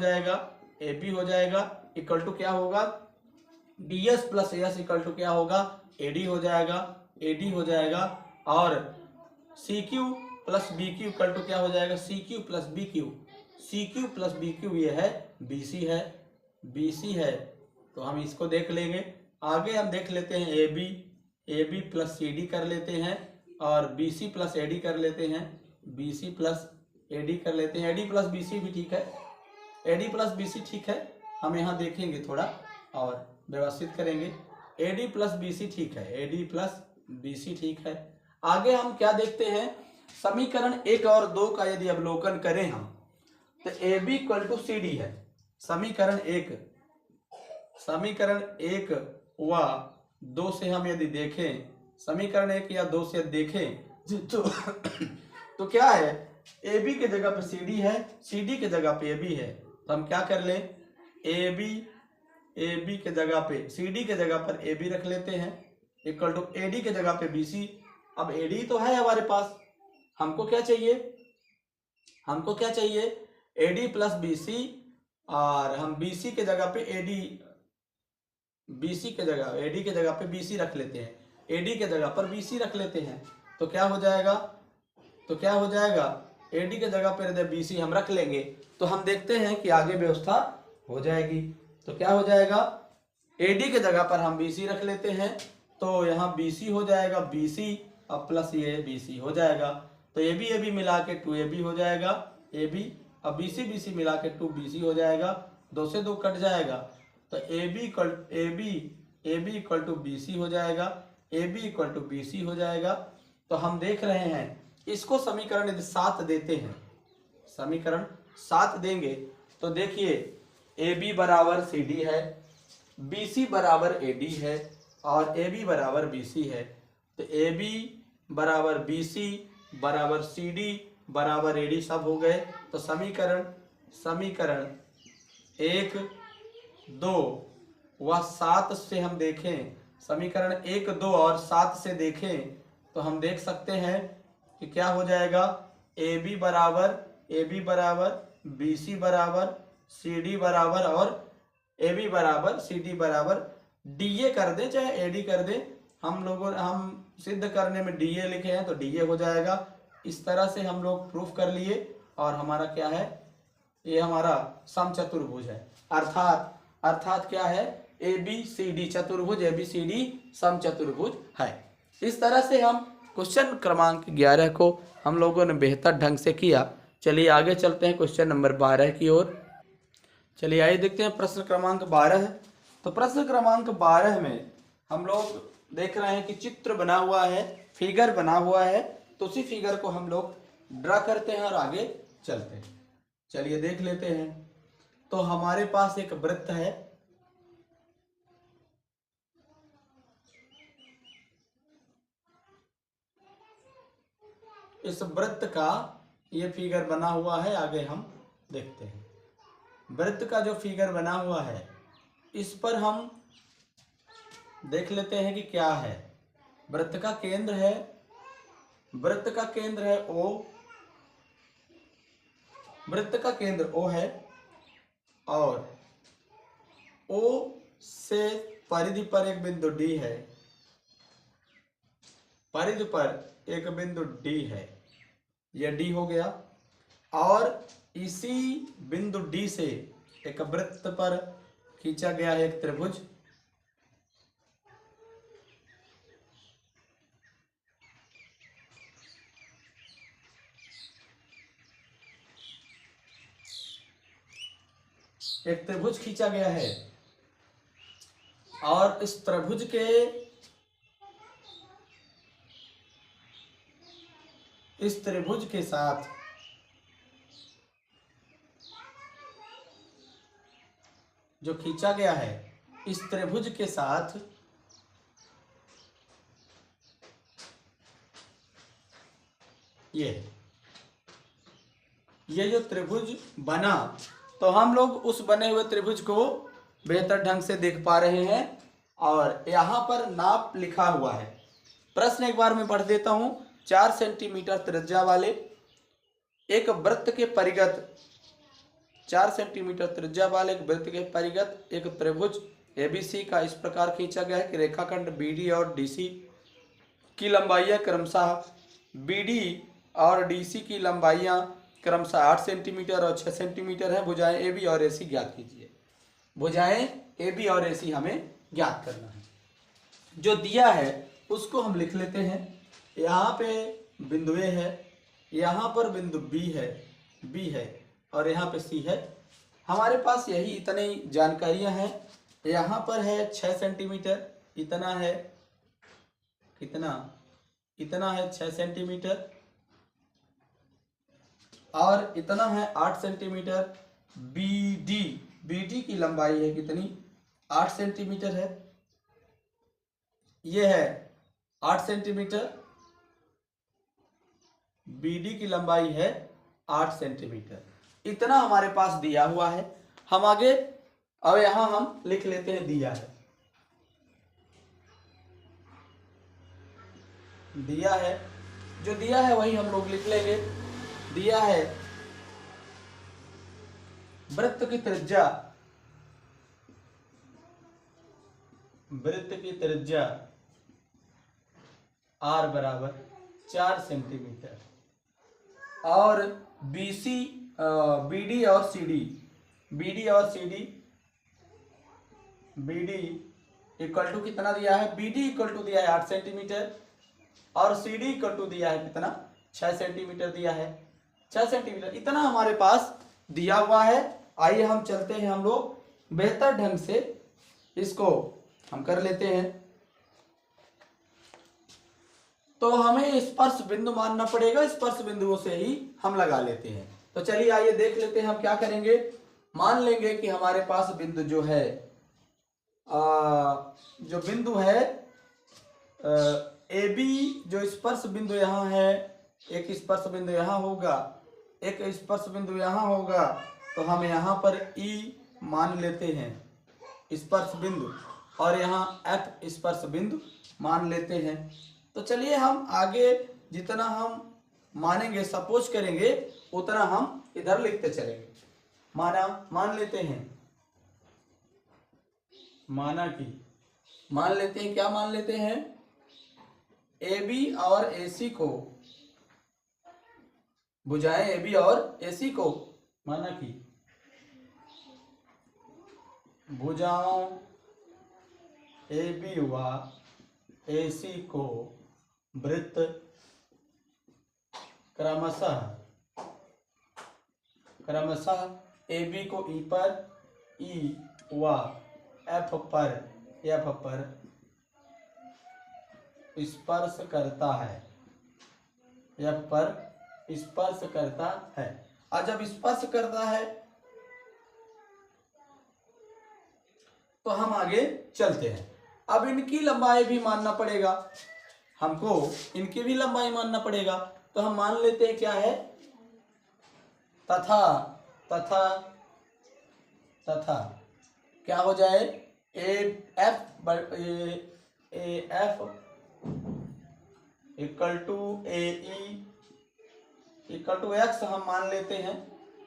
जाएगा इक्वल टू क्या होगा, DS plus AS equal to क्या होगा, AD हो जाएगा। और CQ plus BQ equal to क्या हो जाएगा, CQ प्लस BQ ये है BC है। तो हम इसको देख लेंगे। आगे हम देख लेते हैं AB प्लस CD कर लेते हैं, और BC प्लस AD कर लेते हैं, AD प्लस BC भी ठीक है, AD प्लस BC ठीक है। हम यहाँ देखेंगे थोड़ा और व्यवस्थित करेंगे। AD प्लस BC ठीक है, आगे हम क्या देखते हैं, समीकरण 1 और 2 का यदि अवलोकन करें हम तो A B equal to C D है। समीकरण एक व 2 से हम यदि देखें, समीकरण 1 या 2 से देखें तो क्या है, ए बी के जगह पे सी डी है, सी डी के जगह पे ए बी है। तो हम क्या कर लें, ए बी के जगह पे सी डी के जगह पर ए बी रख लेते हैं इक्वल टू ए डी के जगह पे बी सी। अब ए डी तो है हमारे पास, हमको क्या चाहिए, A D plus B C, और हम बी सी के जगह पे ए डी, बी सी के जगह ए डी के जगह पे बी सी रख लेते हैं, ए डी के जगह पर बी सी रख लेते हैं। तो क्या हो जाएगा, ए डी के जगह पर बी सी हम रख लेंगे तो हम देखते हैं कि आगे व्यवस्था हो जाएगी। तो क्या हो जाएगा, ए डी के जगह पर हम बी सी रख लेते हैं तो यहाँ बी सी हो जाएगा, बी सी अब प्लस ये बी सी हो जाएगा। तो ए बी मिला के 2ab हो जाएगा, ए बी अब बी सी मिला के 2bc हो जाएगा, 2 से 2 कट जाएगा। तो A B equal to B C हो जाएगा, A B equal to B C हो जाएगा। तो हम देख रहे हैं इसको समीकरण यदि 7 देते हैं, समीकरण 7 देंगे तो देखिए ए बी बराबर सी डी है, बी सी बराबर ए डी है और ए बी बराबर बी सी है। तो ए बी बराबर बी सी बराबर सी डी बराबर ए डी सब हो गए। तो समीकरण 1, 2 व 7 से हम देखें, समीकरण 1, 2 और 7 से देखें तो हम देख सकते हैं कि क्या हो जाएगा, ए बी बराबर बी सी बराबर सी डी बराबर और ए बी बराबर सी डी बराबर डी ए कर दें चाहे ए डी कर दें, हम सिद्ध करने में डी ए लिखे हैं तो डी ए हो जाएगा। इस तरह से हम लोग प्रूफ कर लिए और हमारा क्या है, ये हमारा समचतुर्भुज है। अर्थात क्या है, ए बी सी डी चतुर्भुज, ए बी सी डी समचतुर्भुज है। इस तरह से हम क्वेश्चन क्रमांक 11 को हम लोगों ने बेहतर ढंग से किया। चलिए आगे चलते हैं क्वेश्चन नंबर 12 की ओर। चलिए आइए देखते हैं प्रश्न क्रमांक 12 है। तो प्रश्न क्रमांक 12 में हम लोग देख रहे हैं कि चित्र बना हुआ है, फिगर बना हुआ है, तो उसी फिगर को हम लोग ड्रा करते हैं और आगे चलते हैं। चलिए देख लेते हैं। तो हमारे पास एक वृत्त है, इस वृत्त का ये फिगर बना हुआ है, आगे हम देखते हैं। वृत्त का जो फिगर बना हुआ है इस पर हम देख लेते हैं कि क्या है। वृत्त का केंद्र है O, वृत्त का केंद्र O है और O से परिधि पर एक बिंदु D है, परिधि पर एक बिंदु D है, यह D हो गया। और इसी बिंदु D से एक वृत्त पर खींचा गया है एक त्रिभुज, एक त्रिभुज खींचा गया है और इस त्रिभुज के साथ जो खींचा गया है, इस त्रिभुज के साथ ये जो त्रिभुज बना, तो हम लोग उस बने हुए त्रिभुज को बेहतर ढंग से देख पा रहे हैं और यहाँ पर नाप लिखा हुआ है। प्रश्न एक बार मैं पढ़ देता हूँ। 4 सेंटीमीटर त्रिज्या वाले एक वृत्त के परिगत, 4 सेंटीमीटर त्रिज्या वाले एक वृत्त के परिगत एक त्रिभुज ABC का इस प्रकार खींचा गया है कि रेखाखंड BD और DC की लंबाइयाँ क्रमशः BD और DC की लंबाइयाँ क्रमशः 8 सेंटीमीटर और 6 सेंटीमीटर है। भुजाएं AB और AC ज्ञात कीजिए। भुजाएं AB और AC हमें ज्ञात करना है। जो दिया है उसको हम लिख लेते हैं। यहाँ पे बिंदु A है, यहाँ पर बिंदु B है और यहाँ पे C है। हमारे पास यही इतनी जानकारियाँ हैं। यहाँ पर है 6 सेंटीमीटर, इतना है, कितना, इतना है 6 सेंटीमीटर और इतना है 8 सेंटीमीटर। BD, BD की लंबाई है कितनी, 8 सेंटीमीटर है। ये है 8 सेंटीमीटर, BD की लंबाई है 8 सेंटीमीटर। इतना हमारे पास दिया हुआ है। हम आगे अब यहां हम लिख लेते हैं दिया है, दिया है, जो दिया है वही हम लोग लिख लेंगे। दिया है वृत्त की त्रिज्या, वृत्त की त्रिज्या R बराबर 4 सेंटीमीटर, और BD और CD, BD और CD, BD इक्वल टू कितना दिया है, BD इक्वल टू दिया है 8 सेंटीमीटर, और CD इक्वल टू दिया है कितना, 6 सेंटीमीटर दिया है, 6 सेंटीमीटर। इतना हमारे पास दिया हुआ है। आइए हम चलते हैं, हम लोग बेहतर ढंग से इसको हम कर लेते हैं। तो हमें स्पर्श बिंदु मानना पड़ेगा, स्पर्श बिंदुओं से ही हम लगा लेते हैं। तो चलिए आइए देख लेते हैं हम क्या करेंगे। मान लेंगे कि हमारे पास बिंदु जो है जो बिंदु है AB, जो स्पर्श बिंदु यहाँ है, एक स्पर्श बिंदु यहाँ होगा, एक स्पर्श बिंदु यहाँ होगा, तो हम यहाँ पर E मान लेते हैं स्पर्श बिंदु, और यहाँ F स्पर्श बिंदु मान लेते हैं। तो चलिए हम आगे जितना हम मानेंगे, सपोज करेंगे, उतना हम इधर लिखते चलेंगे। मान लेते हैं, माना कि, मान लेते हैं, क्या मान लेते हैं, AB और AC को, भुजाएं AB और AC को, माना कि भुजाओं AB व AC को वृत्त क्रमशः AB को E पर, E व F पर स्पर्श करता है, F पर स्पर्श करता है। और जब स्पर्श करता है तो हम आगे चलते हैं। अब इनकी लंबाई भी मानना पड़ेगा हमको, इनकी भी लंबाई मानना पड़ेगा। तो हम मान लेते हैं क्या है, तथा क्या हो जाए, AF equal to AE equal to X हम मान लेते हैं।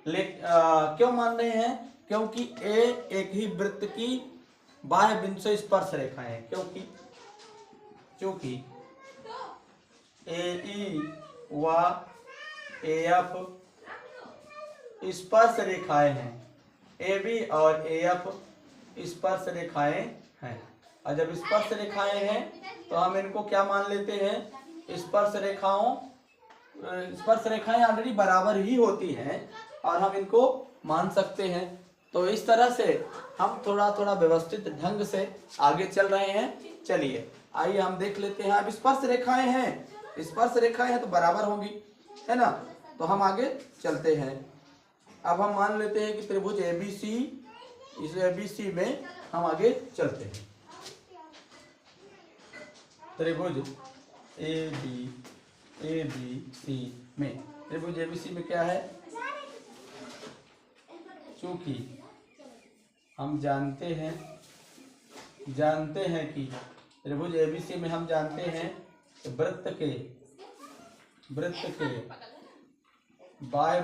क्यों मान रहे हैं, क्योंकि A एक ही वृत्त की बाह्य बिंदु से स्पर्श रेखा है, क्योंकि AE व AF स्पर्श रेखाएं हैं, AB और AF स्पर्श रेखाएं हैं। और जब स्पर्श रेखाएं हैं तो हम इनको क्या मान लेते हैं, स्पर्श रेखाएं ऑलरेडी बराबर ही होती हैं और हम इनको मान सकते हैं। तो इस तरह से हम थोड़ा थोड़ा व्यवस्थित ढंग से आगे चल रहे हैं। चलिए आइए हम देख लेते हैं। अब स्पर्श रेखाएं हैं तो बराबर होंगी, है ना। तो हम आगे चलते हैं। अब हम मान लेते हैं कि त्रिभुज ABC, इस ABC में हम आगे चलते हैं। त्रिभुज ABC में, त्रिभुज ABC में क्या है, चूंकि हम जानते हैं कि त्रिभुज ABC में हम जानते हैं कि वृत्त के बाह्य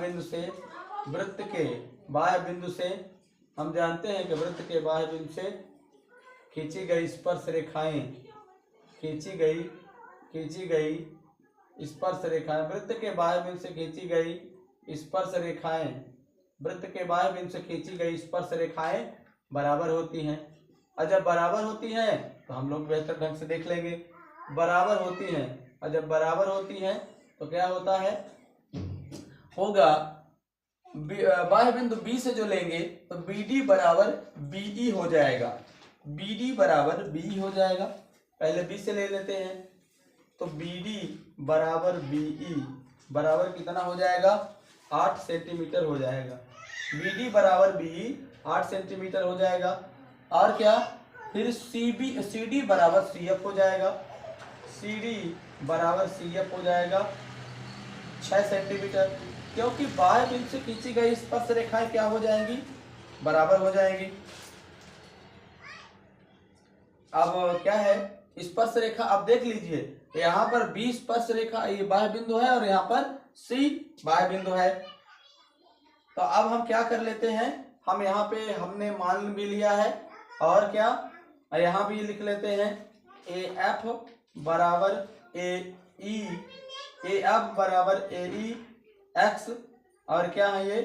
बिंदु से हम जानते हैं कि वृत्त के बाह्य बिंदु से खींची गई स्पर्श रेखाएं, वृत्त के बाह्य बिंदु से खींची गई स्पर्श रेखाएं बराबर होती हैं। और जब बराबर होती हैं तो हम लोग बेहतर ढंग से देख लेंगे। बराबर होती हैं, और जब बराबर होती हैं तो क्या होता है, होगा बाह्य बिंदु B से जो लेंगे तो BD बराबर BE हो जाएगा, पहले B से ले लेते हैं तो BD बराबर BE बराबर कितना हो जाएगा, 8 सेंटीमीटर हो जाएगा। BD बराबर BE 8 सेंटीमीटर हो जाएगा। और क्या, फिर CD बराबर CF हो जाएगा। CD बराबर CF हो जाएगा 6 सेंटीमीटर, क्योंकि बाह्य बिंदु से खींची गई स्पर्श रेखाएं क्या हो जाएंगी, बराबर हो जाएंगी। अब क्या है, स्पर्श रेखा अब देख लीजिए, यहाँ पर B स्पर्श रेखा ये बाह्य बिंदु है और यहाँ पर C बाह्य बिंदु है। तो अब हम क्या कर लेते हैं, हम यहाँ पे हमने मान भी लिया है और क्या यहाँ भी लिख लेते हैं AF बराबर AE, AF बराबर AE x, और क्या है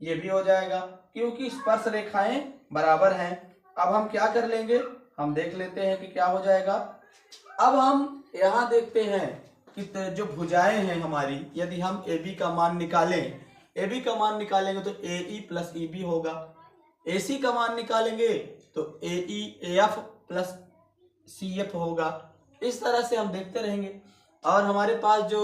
ये भी हो जाएगा क्योंकि स्पर्श रेखाएं बराबर हैं। अब हम क्या कर लेंगे, हम देख लेते हैं कि क्या हो जाएगा। अब हम यहाँ देखते हैं कि जो भुजाएं हैं हमारी, यदि हम AB का मान निकालें, AB का मान निकालेंगे तो AE प्लस EB होगा। AC का मान निकालेंगे तो AE AF प्लस CF होगा। इस तरह से हम देखते रहेंगे। और हमारे पास जो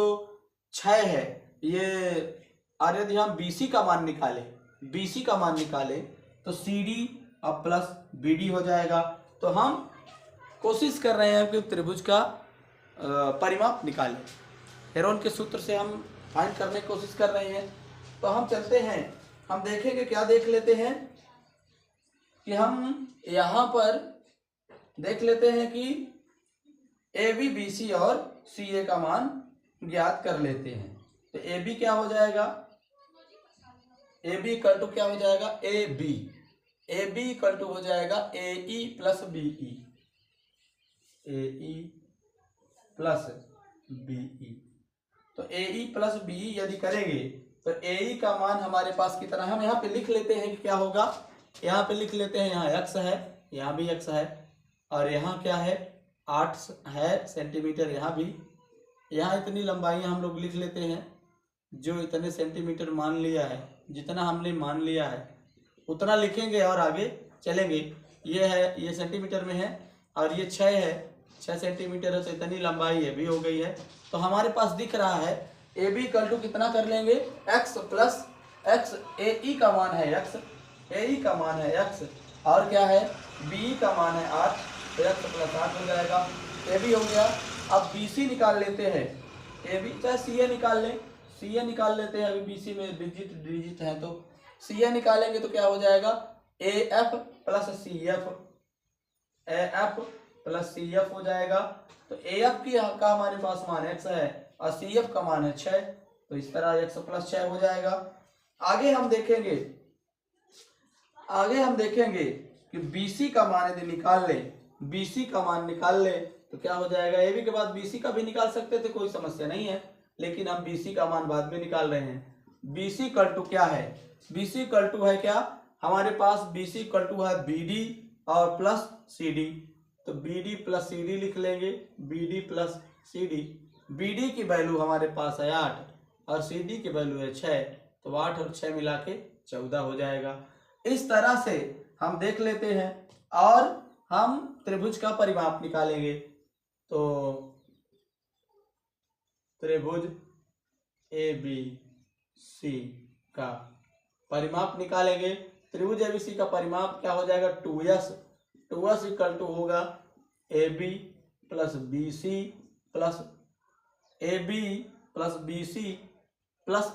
6 है ये, और यदि हम BC का मान निकालें, BC का मान निकालें तो CD अब प्लस BD हो जाएगा। तो हम कोशिश कर रहे हैं कि त्रिभुज का परिमाप निकालें, हेरोन के सूत्र से हम फाइंड करने की कोशिश कर रहे हैं। तो हम चलते हैं, हम देखेंगे, क्या देख लेते हैं कि हम यहाँ पर देख लेते हैं कि AB BC और CA का मान ज्ञात कर लेते हैं। तो AB क्या हो जाएगा, AB इक्वल टू क्या हो जाएगा, AB इक्वल टू हो जाएगा AE plus BE, AE plus BE। तो AE प्लस BE यदि करेंगे तो AE का मान हमारे पास कितना है, हम यहाँ पे लिख लेते हैं कि क्या होगा, यहाँ पे लिख लेते हैं, यहाँ x है, यहाँ भी x है, और यहाँ क्या है 8 है सेंटीमीटर, यहाँ भी, यहाँ इतनी लंबाइयाँ हम लोग लिख लेते हैं। जो इतने सेंटीमीटर मान लिया है, जितना हमने मान लिया है उतना लिखेंगे और आगे चलेंगे। ये है, ये सेंटीमीटर में है, और ये 6 है, 6 सेंटीमीटर है, तो इतनी लंबाई है भी हो गई है। तो हमारे पास दिख रहा है AB इक्वल टू कितना कर लेंगे, x प्लस x, AE का मान है x, AE का मान है x, और क्या है BE का मान है 8, तो x प्लस 8 हो जाएगा। AB हो गया। अब BC निकाल लेते हैं, AB चाहे CA निकाल लें, CA निकाल लेते हैं, अभी BC में डिजिट है तो CA निकालेंगे तो क्या हो जाएगा AF plus CF, AF plus CF हो जाएगा। तो AF की का हमारे पास मान x है और CF का मान है 6, तो इस तरह x प्लस 6 हो जाएगा। आगे हम देखेंगे कि BC का मान यदि निकाल ले, BC का मान निकाल ले तो क्या हो जाएगा, AB के बाद BC का भी निकाल सकते थे, कोई समस्या नहीं है, लेकिन हम BC का मान बाद में निकाल रहे हैं। BC इक्वल टू क्या है, BC इक्वल टू है क्या, हमारे पास BC इक्वल टू है BD और प्लस CD, तो BD प्लस CD लिख लेंगे, BD प्लस CD। BD की वैल्यू हमारे पास है 8 और CD की वैल्यू है 6, तो 8 और 6 मिला के 14 हो जाएगा। इस तरह से हम देख लेते हैं और हम त्रिभुज का परिमाप निकालेंगे। तो त्रिभुज ABC का परिमाप निकालेंगे। त्रिभुज ABC का परिमाप क्या हो जाएगा, 2s इक्वल टू होगा AB plus BC plus AB plus BC plus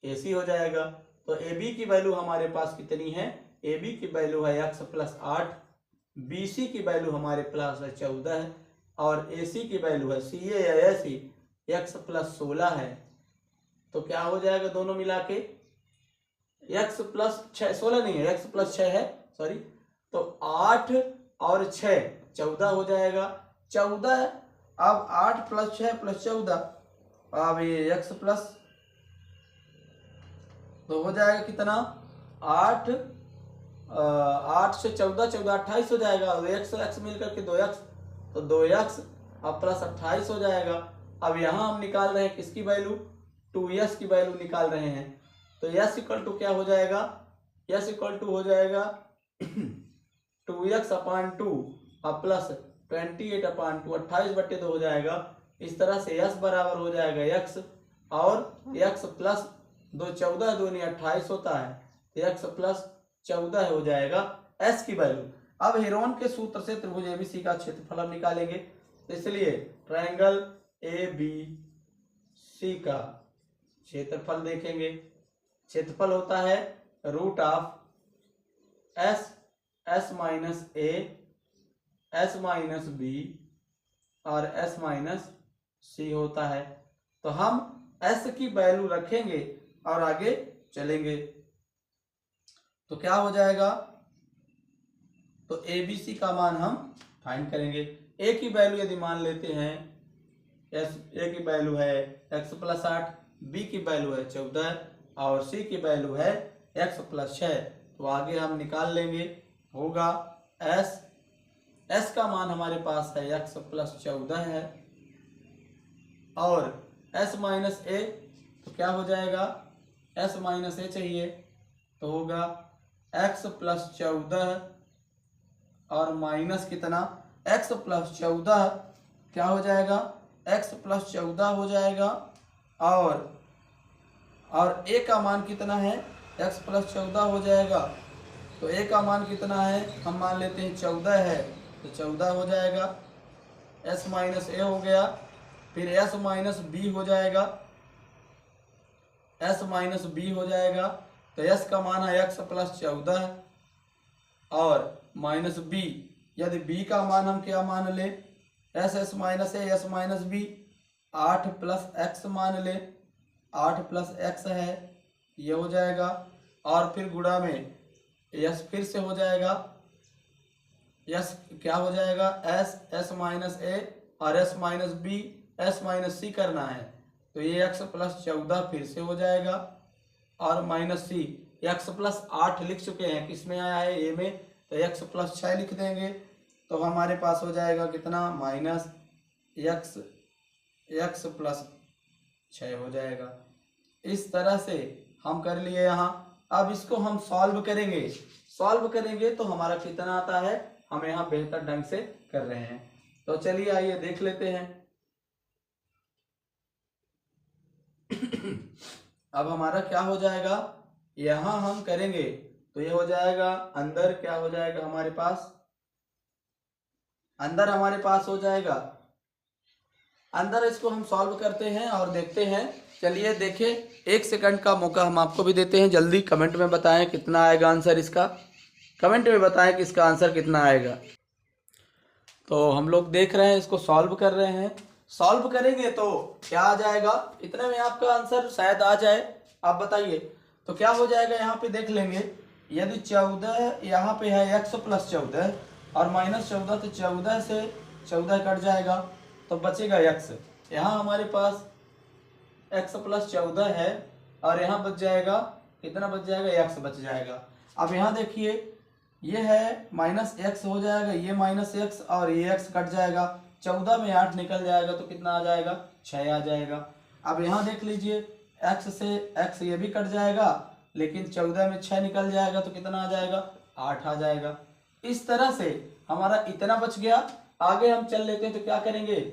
AC हो जाएगा। तो AB की वैल्यू हमारे पास कितनी है, AB की वैल्यू है x प्लस 8, BC की वैल्यू हमारे पास है 14 है, और AC की वैल्यू है CA या AC x प्लस 16 है। तो क्या हो जाएगा दोनों मिला के, x प्लस 6, 16 नहीं है, x प्लस 6 है, सॉरी, तो 8 और 6 14 हो जाएगा। 14, अब 8 प्लस 6 प्लस 14, अब ये x प्लस, तो हो जाएगा कितना, 8 से 14, 28 हो जाएगा, और x मिलकर के 2x, तो 2x अब प्लस 28 हो जाएगा। अब यहाँ हम निकाल रहे हैं किसकी वैल्यू, 2s की वैल्यू निकाल रहे हैं। तो s इक्वल टू क्या हो जाएगा, s इक्वल टू हो जाएगा 2x अपान 2 अब प्लस 28 अपान 2, 28/2 हो जाएगा। इस तरह से s बराबर हो जाएगा x और x प्लस 2 14 दूनी 28 होता है, तो x प्लस 14 हो जाएगा s की वैल्यू। अब हेरोन के सूत्र से त्रिभुज एबीसी का क्षेत्रफल हम निकालेंगे, तो इसलिए ट्रायंगल एबीसी का क्षेत्रफल देखेंगे। क्षेत्रफल होता है root of S minus A, S minus B और एस माइनस सी होता है। तो हम एस की वैल्यू रखेंगे और आगे चलेंगे, तो क्या हो जाएगा, तो ए बी सी का मान हम फाइंड करेंगे। ए की वैल्यू यदि मान लेते हैं, ए की वैल्यू है x प्लस 8, बी की वैल्यू है 14 और सी की वैल्यू है x प्लस 6, तो आगे हम निकाल लेंगे। होगा एस का मान हमारे पास है x प्लस 14 है और s माइनस ए, तो क्या हो जाएगा, s माइनस ए चाहिए, तो होगा x प्लस 14 और माइनस कितना, x प्लस 14 क्या हो जाएगा, x प्लस 14 हो जाएगा और a का मान कितना है, x प्लस 14 हो जाएगा, तो a का मान कितना है, हम मान लेते हैं 14 है, तो 14 हो जाएगा, s माइनस ए हो गया, फिर s माइनस बी हो जाएगा, s माइनस बी हो जाएगा, तो s का मान है x प्लस 14 और माइनस बी, यदि b का मान हम क्या मान ले, S minus A, S minus B, 8 plus X मान ले, 8 प्लस एक्स है, ये हो जाएगा, और फिर गुणा में यस फिर से हो जाएगा, यस क्या हो जाएगा, एस माइनस ए और S minus B, S minus C करना है, तो ये x प्लस 14 फिर से हो जाएगा और माइनस सी, x प्लस 8 लिख चुके हैं, किसमें आया है, ए में, तो x प्लस 6 लिख देंगे, तो हमारे पास हो जाएगा कितना, माइनस x प्लस 6 हो जाएगा। इस तरह से हम कर लिए यहाँ। अब इसको हम सॉल्व करेंगे तो हमारा कितना आता है, हम यहाँ बेहतर ढंग से कर रहे हैं, तो चलिए आइए देख लेते हैं। अब हमारा क्या हो जाएगा, यहाँ हम करेंगे तो ये हो जाएगा, अंदर क्या हो जाएगा हमारे पास, अंदर हमारे पास हो जाएगा, अंदर इसको हम सॉल्व करते हैं और देखते हैं। चलिए देखें, 1 सेकंड का मौका हम आपको भी देते हैं, जल्दी कमेंट में बताएं कितना आएगा आंसर इसका, कमेंट में बताएं कि इसका आंसर कितना आएगा। तो हम लोग देख रहे हैं, इसको सॉल्व कर रहे हैं, सॉल्व करेंगे तो क्या आ जाएगा, इतने में आपका आंसर शायद आ जाए, आप बताइए। तो क्या हो जाएगा, यहाँ पे देख लेंगे, यदि 14 यहाँ पे है x प्लस 14 और माइनस 14, तो 14 से 14 कट जाएगा, तो बचेगा x। यहाँ हमारे पास x प्लस 14 है और यहाँ बच जाएगा, कितना बच जाएगा, x बच जाएगा। अब यहाँ देखिए, ये है माइनस x हो जाएगा, ये माइनस x और ये x कट जाएगा, 14 में 8 निकल जाएगा, तो कितना आ जाएगा, 6 आ जाएगा। अब यहाँ देख लीजिए, x से x ये भी कट जाएगा, लेकिन 14 में 6 निकल जाएगा, तो कितना आ जाएगा, 8 आ जाएगा। इस तरह से हमारा इतना बच गया। आगे हम चल लेते हैं, तो क्या करेंगे,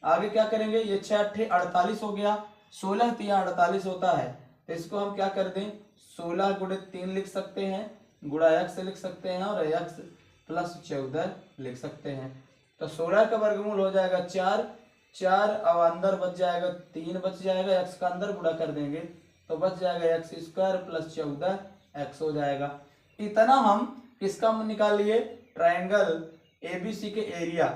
आगे क्या करेंगे, ये 6 8 48 हो गया, 16 3 48 होता है, तो इसको हम क्या कर दें, 16 गुणे 3 लिख सकते हैं, गुणा x लिख सकते हैं और x प्लस 14 लिख सकते हैं। तो 16 का वर्गमूल हो जाएगा 4 और अंदर बच जाएगा 3 बच जाएगा, x का अंदर गुणा कर देंगे तो बच जाएगा x स्क्वायर प्लस 14 x हो जाएगा। इतना हम किसका निकाल लिए, ट्रायंगल एबीसी के एरिया,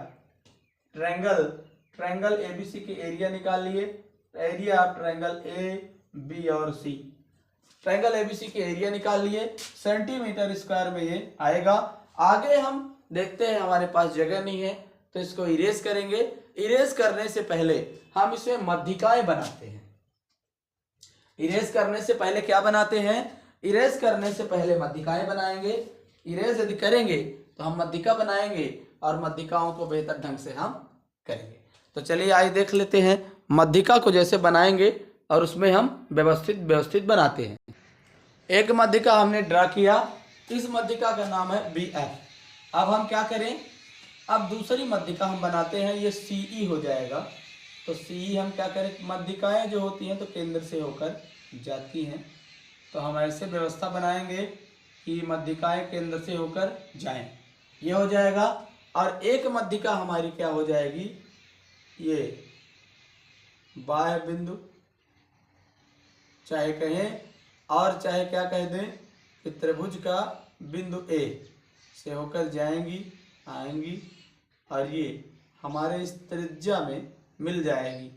ट्रायंगल एबीसी के एरिया निकाल लिए, area of triangle A B और सी, ट्रायंगल एबीसी के एरिया निकाल लिए, सेंटीमीटर स्क्वायर में ये आएगा। आगे हम देखते हैं, हमारे पास जगह नहीं है तो इसको इरेज करेंगे। इरेज करने से पहले हम इसमें मध्यिकाएं बनाते हैं। इरेज करने से पहले क्या बनाते हैं, इरेज करने से पहले मध्यिकाएं बनाएंगे। इरेज यदि करेंगे तो हम मध्यिका बनाएंगे और मध्यिकाओं को बेहतर ढंग से हम करेंगे। तो चलिए आइए देख लेते हैं, मध्यिका को जैसे बनाएंगे और उसमें हम व्यवस्थित बनाते हैं। एक मध्यिका हमने ड्रा किया, इस मध्यिका का नाम है BF। अब हम क्या करें, अब दूसरी मध्यिका हम बनाते हैं, ये CE हो जाएगा, तो सी हम क्या करें, मध्यिकाएं जो होती हैं तो केंद्र से होकर जाती हैं, तो हम ऐसे व्यवस्था बनाएंगे कि मध्यिकाएं केंद्र से होकर जाएं, ये हो जाएगा। और एक मध्यिका हमारी क्या हो जाएगी, ये बाह्य बिंदु चाहे कहें, और चाहे क्या कह दें कि त्रिभुज का बिंदु ए से होकर जाएंगी, आएंगी, और ये हमारे इस त्रिज्या में मिल जाएगी,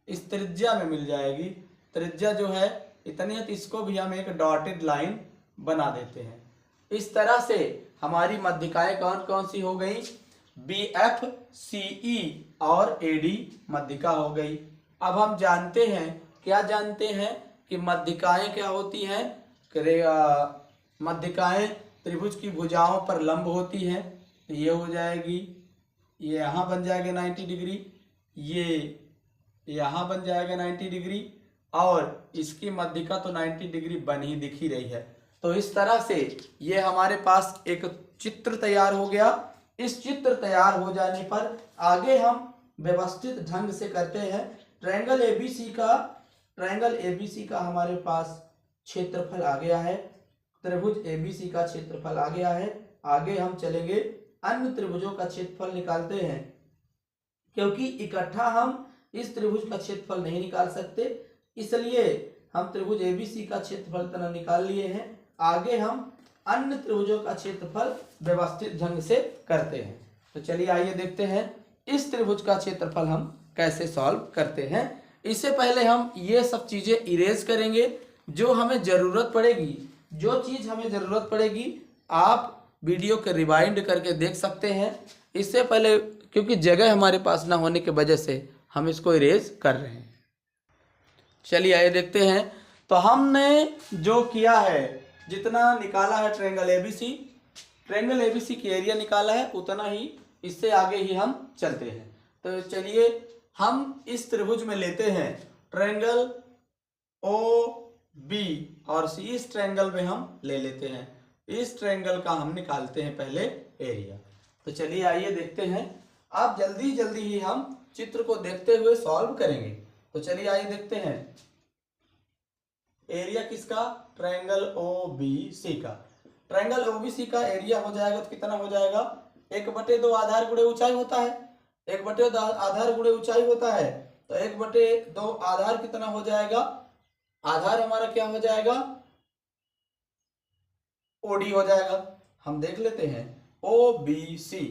इस त्रिज्या में मिल जाएगी। त्रिज्या जो है इतनी है, तो इसको भी हम एक डॉटेड लाइन बना देते हैं। इस तरह से हमारी मध्यिकाएं कौन कौन सी हो गई, बी एफ सी ई और ए डी मध्यिका हो गई। अब हम जानते हैं, क्या जानते हैं कि मध्यिकाएं क्या होती हैं, मध्यिकाएं त्रिभुज की भुजाओं पर लंब होती हैं, तो ये हो जाएगी, ये यहाँ बन जाएगा 90 डिग्री, ये यहाँ बन जाएगा 90 डिग्री, और इसकी मध्यिका तो 90 डिग्री बन ही दिख ही रही है। तो इस तरह से ये हमारे पास एक चित्र तैयार हो गया। इस चित्र तैयार हो जाने पर आगे हम व्यवस्थित ढंग से करते हैं। ट्रायंगल एबीसी का हमारे पास क्षेत्रफल आ गया है, त्रिभुज एबीसी का क्षेत्रफल आ गया है। आगे हम चलेंगे, अन्य त्रिभुजों का क्षेत्रफल निकालते हैं, क्योंकि इकट्ठा हम इस त्रिभुज का क्षेत्रफल नहीं निकाल सकते, इसलिए हम त्रिभुज एबीसी का क्षेत्रफल इतना निकाल लिए हैं। आगे हम अन्य त्रिभुजों का क्षेत्रफल व्यवस्थित ढंग से करते हैं। तो चलिए आइए देखते हैं इस त्रिभुज का क्षेत्रफल हम कैसे सॉल्व करते हैं। इससे पहले हम ये सब चीजें इरेज करेंगे, जो हमें जरूरत पड़ेगी, जो चीज हमें जरूरत पड़ेगी आप वीडियो के रिवाइंड करके देख सकते हैं। इससे पहले, क्योंकि जगह हमारे पास ना होने की वजह से हम इसको इरेज कर रहे हैं। चलिए आइए देखते हैं। तो हमने जो किया है, जितना निकाला है ट्रायंगल एबीसी की एरिया निकाला है, उतना ही इससे आगे ही हम चलते हैं। तो चलिए हम इस त्रिभुज में लेते हैं ट्रायंगल ओ बी और सी, इस ट्रायंगल में हम ले लेते हैं, इस ट्रायंगल का हम निकालते हैं पहले एरिया। तो चलिए आइए देखते हैं। आप जल्दी जल्दी ही हम चित्र को देखते हुए सॉल्व करेंगे। तो चलिए आइए देखते हैं एरिया किसका, ट्रायंगल ओबीसी का। ट्रायंगल ओबीसी का एरिया हो जाएगा तो कितना हो जाएगा, 1/2 आधार गुणे ऊंचाई होता है, 1/2 आधार गुणे ऊंचाई होता है, तो 1/2 आधार कितना हो जाएगा, आधार हमारा क्या हो जाएगा, ओडी हो जाएगा। हम देख लेते हैं ओबीसी,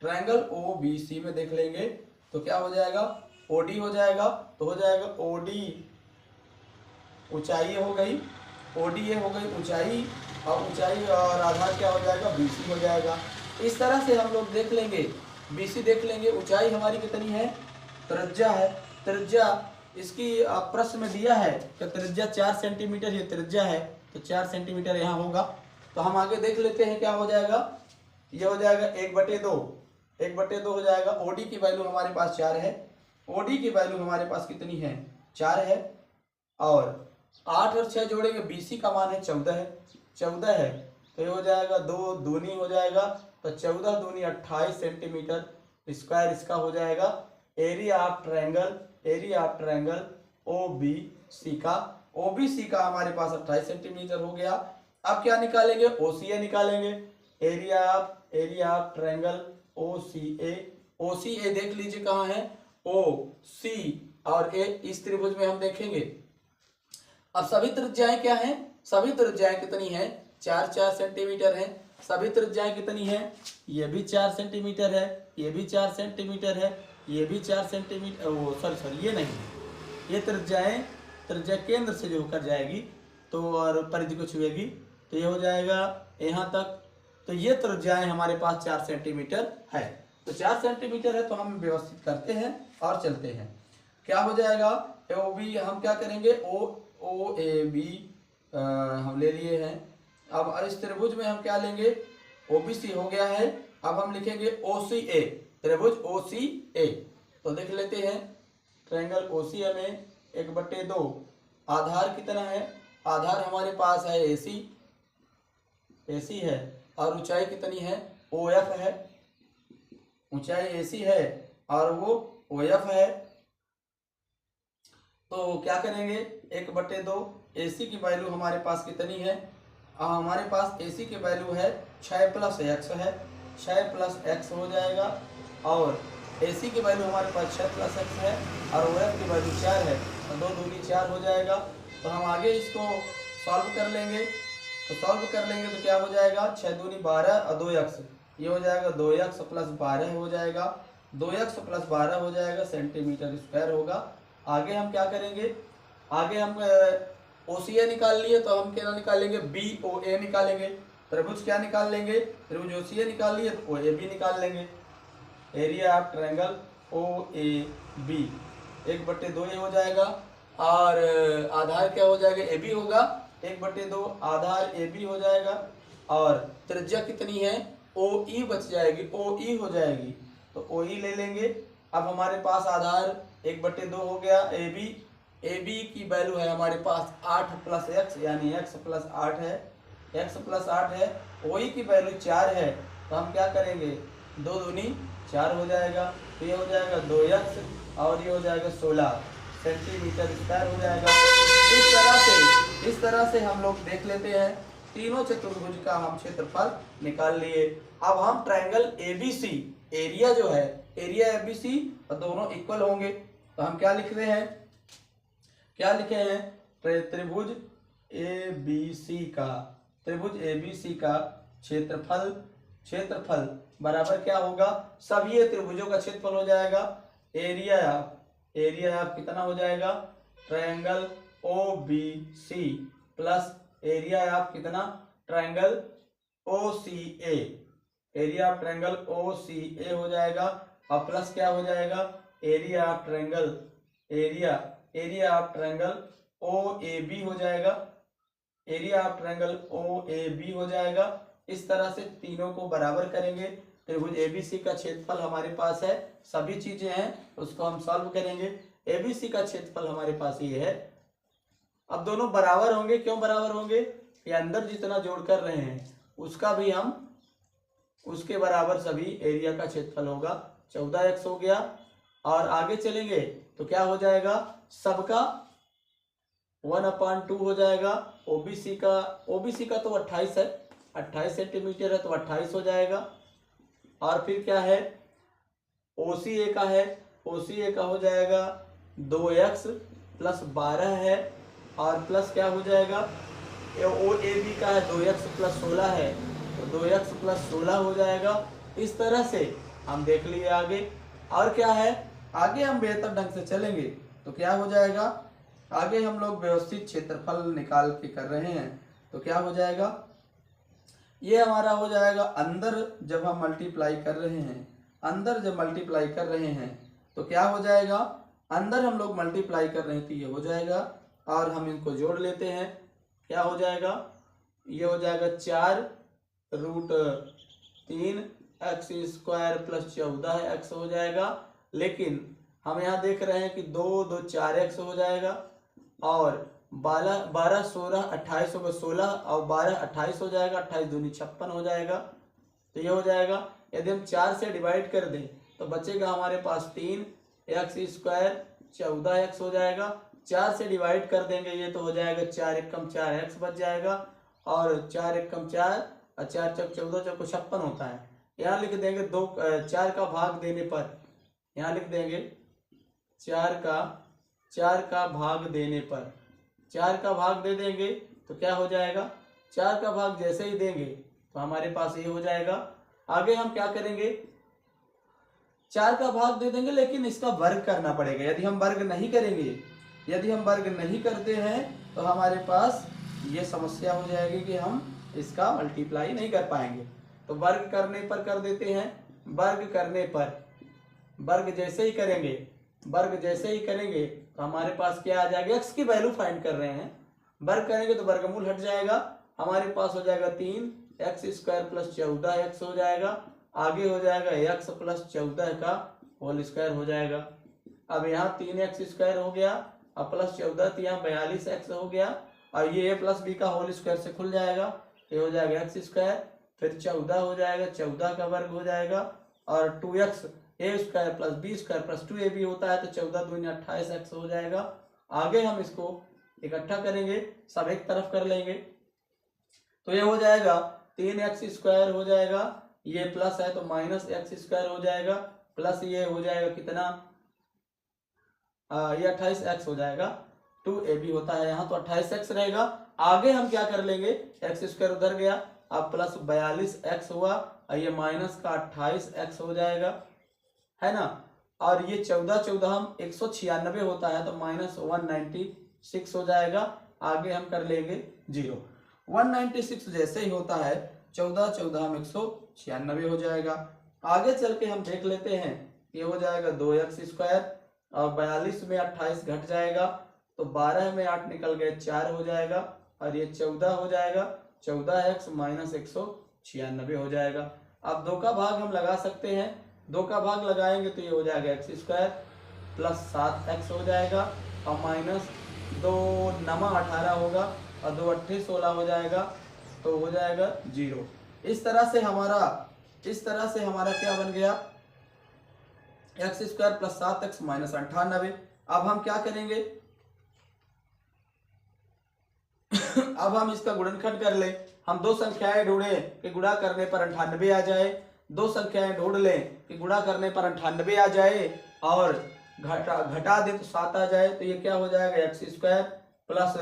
ट्रायंगल ओबीसी में देख लेंगे तो क्या हो जाएगा, ओडी हो जाएगा। तो हो जाएगा ओडी, ऊंचाई हो गई, ओडी ये हो गई ऊंचाई, और ऊंचाई और आधार क्या हो जाएगा, बीसी हो जाएगा। इस तरह से हम लोग देख लेंगे, बीसी देख लेंगे, ऊंचाई हमारी कितनी है, त्रिज्या है, त्रिज्या इसकी प्रश्न में दिया है कि त्रिज्या 4 सेंटीमीटर, ये त्रिज्या है तो 4 सेंटीमीटर यहाँ होगा। तो हम आगे देख लेते हैं क्या हो जाएगा, ये हो जाएगा 1/2 हो जाएगा। ओडी की वैल्यू हमारे पास 4 है, ओडी की वैल्यू हमारे पास कितनी है, 4 है, और 8 और 6 जोड़ेंगे, बीसी का मान है 14 है, तो ये हो जाएगा 2 दूनी हो जाएगा, तो 14 दूनी 28 सेंटीमीटर स्क्वायर इसका हो जाएगा एरिया ऑफ ट्रायंगल ओबीसी का। ओबीसी का हमारे पास 28 सेंटीमीटर हो गया। अब क्या निकालेंगे, ओसीए निकालेंगे, एरिया ऑफ ट्रायंगल ओसीए देख लीजिए कहाँ है, ओ सी और ए, इस त्रिभुज में हम देखेंगे। अब सभी त्रिज्याएं क्या हैं, सभी त्रिज्याएं कितनी हैं, 4 सेंटीमीटर हैं। सभी त्रिज्याएं कितनी हैं, ये भी 4 सेंटीमीटर है, ये भी 4 सेंटीमीटर है, ये भी 4 सेंटीमीटर, सॉरी ये नहीं, ये त्रिज्या केंद्र से जो होकर जाएगी तो और परिधि को छुएगी, तो ये हो जाएगा यहाँ तक। तो ये त्रिज्याएं हमारे पास 4 सेंटीमीटर है। तो 4 सेंटीमीटर है, तो हम व्यवस्थित करते हैं और चलते हैं। क्या हो जाएगा, ओ बी हम क्या करेंगे, ओ ए बी हम ले लिए हैं। अब इस त्रिभुज में हम क्या लेंगे, ओबीसी हो गया है। अब हम लिखेंगे ओसीए, त्रिभुज ओसीए। तो देख लेते हैं ट्रायंगल ओसीए में 1/2 आधार कितना है, आधार हमारे पास है एसी है, और ऊंचाई कितनी है, ओएफ है, ऊंचाई एसी है और वो ओएफ है, तो क्या करेंगे, 1/2 AC की वैल्यू हमारे पास कितनी है, हमारे पास AC की वैल्यू है 6 + x है, 6 + x हो जाएगा। और AC की वैल्यू हमारे पास 6 + x है और OF की वैल्यू 4 है, तो 2 दूनी 4 हो जाएगा। तो हम आगे इसको सॉल्व कर लेंगे। तो सॉल्व कर लेंगे तो क्या हो जाएगा, 6 दूनी 12 और 2x, ये हो जाएगा 2x + 12 हो जाएगा, 2x + 12 हो जाएगा, सेंटीमीटर स्क्वायर होगा। आगे हम क्या करेंगे, आगे हम OCA निकाल लिए तो हम क्या निकालेंगे, BOA निकालेंगे। त्रिभुज क्या निकाल लेंगे, त्रिभुज OCA निकाल लिए तो OAB निकाल लेंगे। एरिया ऑफ ट्रायंगल OAB 1/2 ये हो जाएगा। और आधार क्या हो जाएगा, AB होगा, 1/2 आधार AB हो जाएगा। और त्रिज्या कितनी है, OE बच जाएगी, OE हो जाएगी, तो OE ले लेंगे। अब हमारे पास आधार 1/2 हो गया, AB की वैल्यू है हमारे पास 8 + x, यानी x + 8 है, x + 8 है। OE की वैल्यू 4 है, तो हम क्या करेंगे, 2 दूनी 4 हो जाएगा, तो ये हो जाएगा 2x और ये हो जाएगा 16 सेंटीमीटर स्क्वायर हो जाएगा। इस तरह से हम लोग देख लेते हैं, तीनों चतुर्भुज का हम क्षेत्रफल निकाल लिए। अब हम ट्रायंगल ABC, एरिया जो है, एरिया ABC और दोनों इक्वल होंगे, तो हम क्या लिख रहे हैं, क्या लिखे हैं, त्रिभुज ABC का क्षेत्रफल बराबर क्या होगा, सभी त्रिभुजों का क्षेत्रफल हो जाएगा, एरिया ऑफ कितना हो जाएगा, triangle OBC plus area of कितना, triangle OCA, area of triangle OCA हो जाएगा। और प्लस क्या हो जाएगा, एरिया ऑफ ट्रायंगल OAB हो जाएगा, एरिया ऑफ ट्रायंगल OAB हो जाएगा। इस तरह से तीनों को बराबर करेंगे। त्रिभुज ABC का क्षेत्रफल हमारे पास है, सभी चीजें हैं, उसको हम सॉल्व करेंगे। ABC का क्षेत्रफल हमारे पास ये है। अब दोनों बराबर होंगे, क्यों बराबर होंगे, ये अंदर जितना जोड़ कर रहे हैं उसका भी हम उसके बराबर सभी एरिया का क्षेत्रफल होगा, 14x हो गया। और आगे चलेंगे तो क्या हो जाएगा, सबका 1/2 हो जाएगा। OBC का तो 28 है, 28 सेंटीमीटर है, तो 28 हो जाएगा। और फिर क्या है, OCA का है, OCA का हो जाएगा 2x + 12 है, और प्लस क्या हो जाएगा, OAB का है 2x + 16 है, तो 2x + 16 हो जाएगा। इस तरह से हम देख लिए आगे। और क्या है, आगे हम बेहतर ढंग से चलेंगे तो क्या हो जाएगा, आगे हम लोग व्यवस्थित क्षेत्रफल निकाल के कर रहे हैं, तो क्या हो जाएगा, ये हमारा हो जाएगा अंदर जब हम मल्टीप्लाई कर रहे हैं, अंदर जब मल्टीप्लाई कर रहे हैं तो क्या हो जाएगा, अंदर हम लोग मल्टीप्लाई कर रहे हैं तो ये हो जाएगा। और हम इनको जोड़ लेते हैं, क्या हो जाएगा, ये हो जाएगा 4√3 x² + 14x हो जाएगा। लेकिन हम यहाँ देख रहे हैं कि 2 2 4x हो जाएगा, और 12 16 28 होगा, 16 और 12 28 हो जाएगा, 28 दूनी 56 हो जाएगा, तो ये हो जाएगा। यदि हम 4 से डिवाइड कर दें तो बचेगा हमारे पास 3x² 14x हो जाएगा। 4 से डिवाइड कर देंगे ये तो हो जाएगा 4 एकम 4x बच जाएगा, और 4 एकम 4 और 4 चौक 14 चौक 56 होता है। यहाँ लिख देंगे 4 का भाग देने पर, यहाँ लिख देंगे 4 का भाग देने पर, 4 का भाग दे देंगे तो क्या हो जाएगा, 4 का भाग जैसे ही देंगे तो हमारे पास ये हो जाएगा। आगे हम क्या करेंगे, 4 का भाग दे देंगे, लेकिन इसका वर्ग करना पड़ेगा। यदि हम वर्ग नहीं करेंगे, यदि हम वर्ग नहीं करते हैं तो हमारे पास ये समस्या हो जाएगी कि हम इसका मल्टीप्लाई नहीं कर पाएंगे। तो वर्ग करने पर कर देते हैं, वर्ग करने पर, वर्ग जैसे ही करेंगे तो हमारे पास क्या आ जाएगा, x की वैल्यू फाइंड कर रहे हैं, वर्ग करेंगे तो वर्गमूल हट जाएगा, हमारे पास हो जाएगा 3x² + 14x हो जाएगा। आगे हो जाएगा x + 14 का होल स्क्वायर हो जाएगा। अब यहाँ 3x² हो गया और +14, तो यहाँ 42x हो गया, और ये a + b का होल स्क्वायर से खुल जाएगा, ये हो जाएगा x², फिर 14 हो जाएगा, 14 का वर्ग हो जाएगा, और 2x a² + b² + 2ab होता है, तो 14 दूनी 28x हो जाएगा। आगे हम इसको इकट्ठा करेंगे, सब एक तरफ कर लेंगे, तो ये हो जाएगा 3x² हो जाएगा, ये प्लस है तो -x² हो जाएगा, प्लस ये हो जाएगा कितना, ये 28x हो जाएगा, 2ab होता है यहाँ, तो 28x रहेगा। आगे हम क्या कर लेंगे, x² उधर गया, अब प्लस 42x हुआ, और ये माइनस का 28x हो जाएगा, है ना। और ये 14 हम 196 होता है तो -196 हो जाएगा। आगे हम कर लेंगे 0, 196 जैसे ही होता है 14 हम 196 हो जाएगा। आगे चल के हम देख लेते हैं, ये हो जाएगा 2x², और 42 में 28 घट जाएगा, तो 12 में 8 निकल गए 4 हो जाएगा, और ये 14 हो जाएगा, 14x - 196 हो जाएगा। अब 2 का भाग हम लगा सकते हैं, 2 का भाग लगाएंगे तो ये हो जाएगा x² प्लस 7x हो जाएगा, और -2 नमा 18 होगा, और 2 8 16 हो जाएगा, तो हो जाएगा 0। इस तरह से हमारा क्या बन गया, x² प्लस 7x - 98। अब हम क्या करेंगे अब हम इसका गुणनखंड कर ले। हम 2 संख्याएं ढूंढें कि गुणा करने पर 98 आ जाए, 2 संख्याएं ढूंढ लें कि गुणा करने पर 98 आ जाए, और घटा दे तो 7 आ जाए, तो ये क्या हो जाएगा, x² प्लस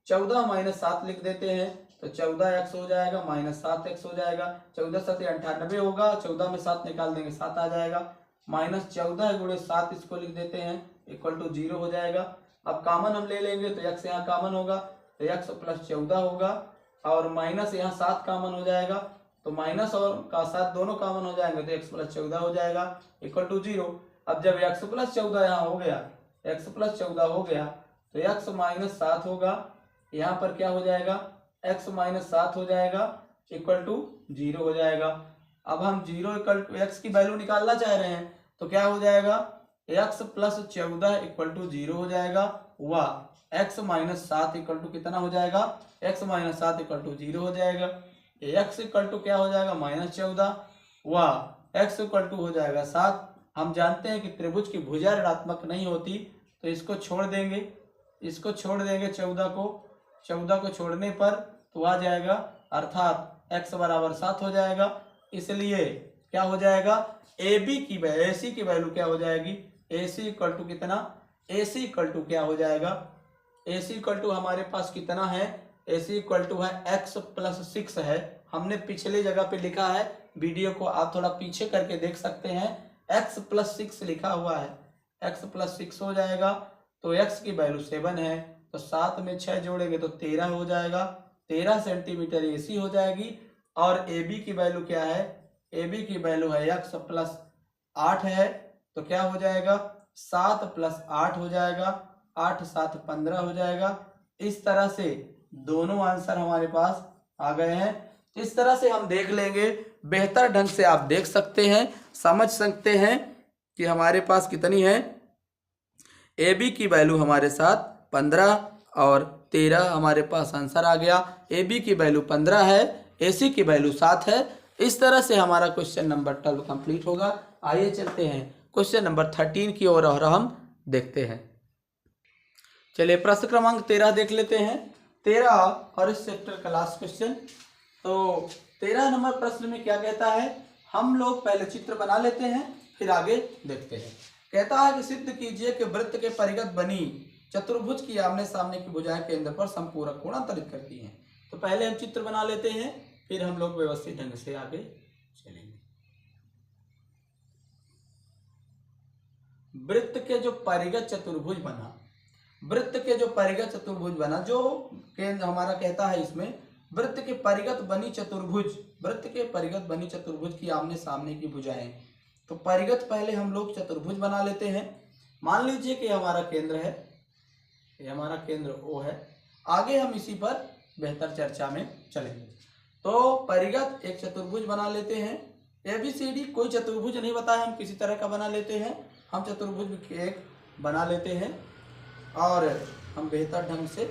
14 - 7 लिख देते हैं, तो 14x हो जाएगा, -7x हो जाएगा, 14 7 98 होगा, 14 में 7 निकाल देंगे 7 आ जाएगा, -14 × 7 इसको लिख देते हैं, = 0 हो जाएगा। अब कॉमन हम ले लेंगे तो x यहाँ कॉमन होगा, तो x + 14 होगा, और माइनस यहाँ 7 कॉमन हो जाएगा, तो माइनस और का 7 दोनों कॉमन हो जाएंगे, तो x + 14 हो जाएगा, = 0। अब जब x + 14 यहाँ हो गया, x + 14 हो गया, तो x - 7 होगा, यहाँ पर क्या हो जाएगा, x - 7 हो जाएगा, = 0 हो जाएगा। अब हम 0 = x की वैल्यू निकालना चाह रहे हैं, तो क्या हो जाएगा, x + 14 = 0 हो जाएगा, व x - 7 = कितना हो जाएगा, x - 7 = 0 हो जाएगा। x = क्या हो जाएगा, -14, व x = हो जाएगा 7। हम जानते हैं कि त्रिभुज की भुजा ऋणात्मक नहीं होती, तो इसको छोड़ देंगे, 14 को छोड़ने पर तो आ जाएगा, अर्थात x = 7 हो जाएगा। इसलिए क्या हो जाएगा, AC की वैल्यू क्या हो जाएगी, AC = कितना, AC = क्या हो जाएगा, AC = हमारे पास कितना है, AC = है x + 6 है, हमने पिछले जगह पे लिखा है, वीडियो को आप थोड़ा पीछे करके देख सकते हैं, x + 6 लिखा हुआ है, x + 6 हो जाएगा, तो x की वैल्यू 7 है, तो 7 में 6 जोड़ेंगे तो 13 हो जाएगा, 13 सेंटीमीटर AC हो जाएगी। और AB की वैल्यू क्या है, AB की वैल्यू है x + 8 है, तो क्या हो जाएगा, 7 + 8 हो जाएगा, 8 7 15 हो जाएगा। इस तरह से दोनों आंसर हमारे पास आ गए हैं। इस तरह से हम देख लेंगे, बेहतर ढंग से आप देख सकते हैं, समझ सकते हैं कि हमारे पास कितनी है। AB की वैल्यू हमारे साथ 15 और 13 हमारे पास आंसर आ गया। AB की वैल्यू 15 है, AC की वैल्यू 7 है। इस तरह से हमारा क्वेश्चन नंबर 12 कंप्लीट होगा। आइए चलते हैं क्वेश्चन नंबर 13 की ओर और हम देखते हैं। चलिए प्रश्न क्रमांक 13 देख लेते हैं। 13 और इस चैप्टर का लास्ट क्वेश्चन। तो 13 नंबर प्रश्न में क्या कहता है, हम लोग पहले चित्र बना लेते हैं फिर आगे देखते हैं। कहता है कि सिद्ध कीजिए कि वृत्त के परिगत बनी चतुर्भुज की आमने सामने की भुजाएं केंद्र पर समपूरक कोण अंतरित करती हैं। तो पहले हम चित्र बना लेते हैं, फिर हम लोग व्यवस्थित ढंग से आगे चलेंगे। वृत्त के जो परिगत चतुर्भुज बना, जो केंद्र हमारा कहता है इसमें, वृत्त के परिगत बनी चतुर्भुज की आमने सामने की भुजाएं। तो परिगत पहले हम लोग चतुर्भुज बना लेते हैं। मान लीजिए कि हमारा केंद्र है, ये हमारा केंद्र O है। आगे हम इसी पर बेहतर चर्चा में चलेंगे। तो परिगत एक चतुर्भुज बना लेते हैं। ABCD कोई चतुर्भुज नहीं बताया, हम किसी तरह का बना लेते हैं। हम चतुर्भुज एक बना लेते हैं और हम बेहतर ढंग से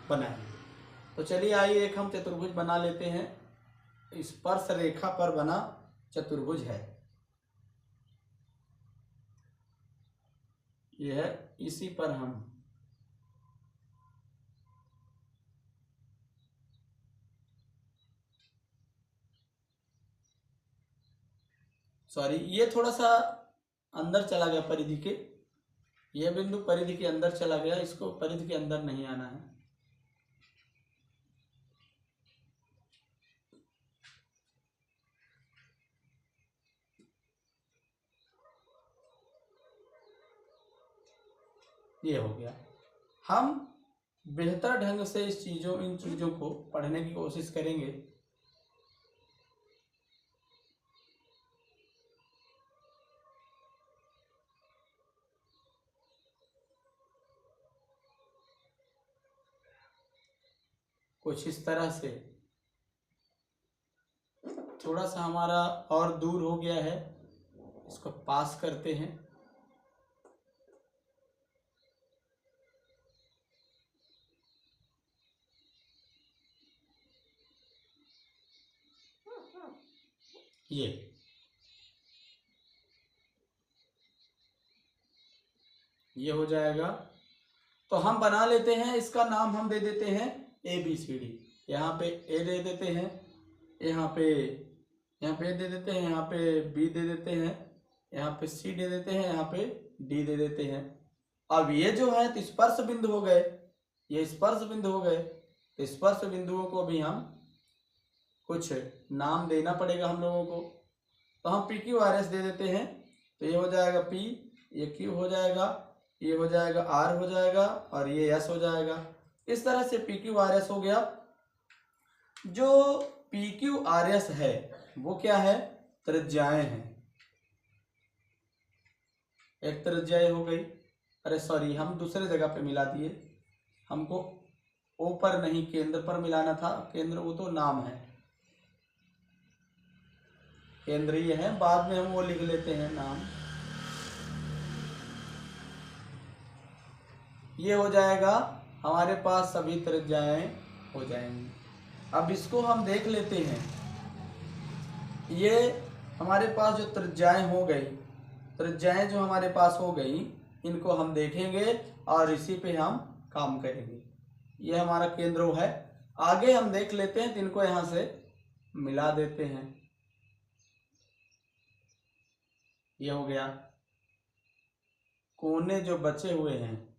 बनाएंगे। तो चलिए आइए एक हम चतुर्भुज बना लेते हैं। स्पर्श रेखा पर बना चतुर्भुज है, यह है, इसी पर हम सॉरी, ये थोड़ा सा अंदर चला गया परिधि के, ये बिंदु परिधि के अंदर चला गया, इसको परिधि के अंदर नहीं आना है। ये हो गया। हम बेहतर ढंग से इन चीजों को पढ़ने की कोशिश करेंगे। कुछ इस तरह से, थोड़ा सा हमारा और दूर हो गया है, इसको पास करते हैं। ये हो जाएगा। तो हम बना लेते हैं, इसका नाम हम दे देते हैं ABCD। यहाँ पे A दे देते हैं, यहाँ पे दे देते हैं, यहाँ पे B दे देते हैं, यहाँ पे C दे देते हैं, यहाँ पे D दे देते हैं। अब ये जो है तो स्पर्श बिंदु हो गए, ये स्पर्श बिंदु हो गए। तो स्पर्श बिंदुओं को भी हम कुछ नाम देना पड़ेगा हम लोगों को। तो हम PQRS दे देते हैं। तो ये हो जाएगा P, ये Q हो जाएगा, ये हो जाएगा R हो जाएगा, और ये S हो जाएगा। इस तरह से PQRS हो गया। जो PQRS है वो क्या है? त्रिज्याएं हैं। एक त्रिज्या हो गई, अरे सॉरी, हम दूसरे जगह पे मिला दिए, हमको O पर नहीं केंद्र पर मिलाना था। केंद्र वो तो नाम है, केंद्रीय है, बाद में हम वो लिख लेते हैं नाम। ये हो जाएगा, हमारे पास सभी त्रिज्याएं हो जाएंगी। अब इसको हम देख लेते हैं। ये हमारे पास जो त्रिज्याएं हो गई, त्रिज्याएं जो हमारे पास हो गई, इनको हम देखेंगे और इसी पे हम काम करेंगे। ये हमारा केंद्र है। आगे हम देख लेते हैं, तो इनको यहाँ से मिला देते हैं। ये हो गया। कोने जो बचे हुए हैं,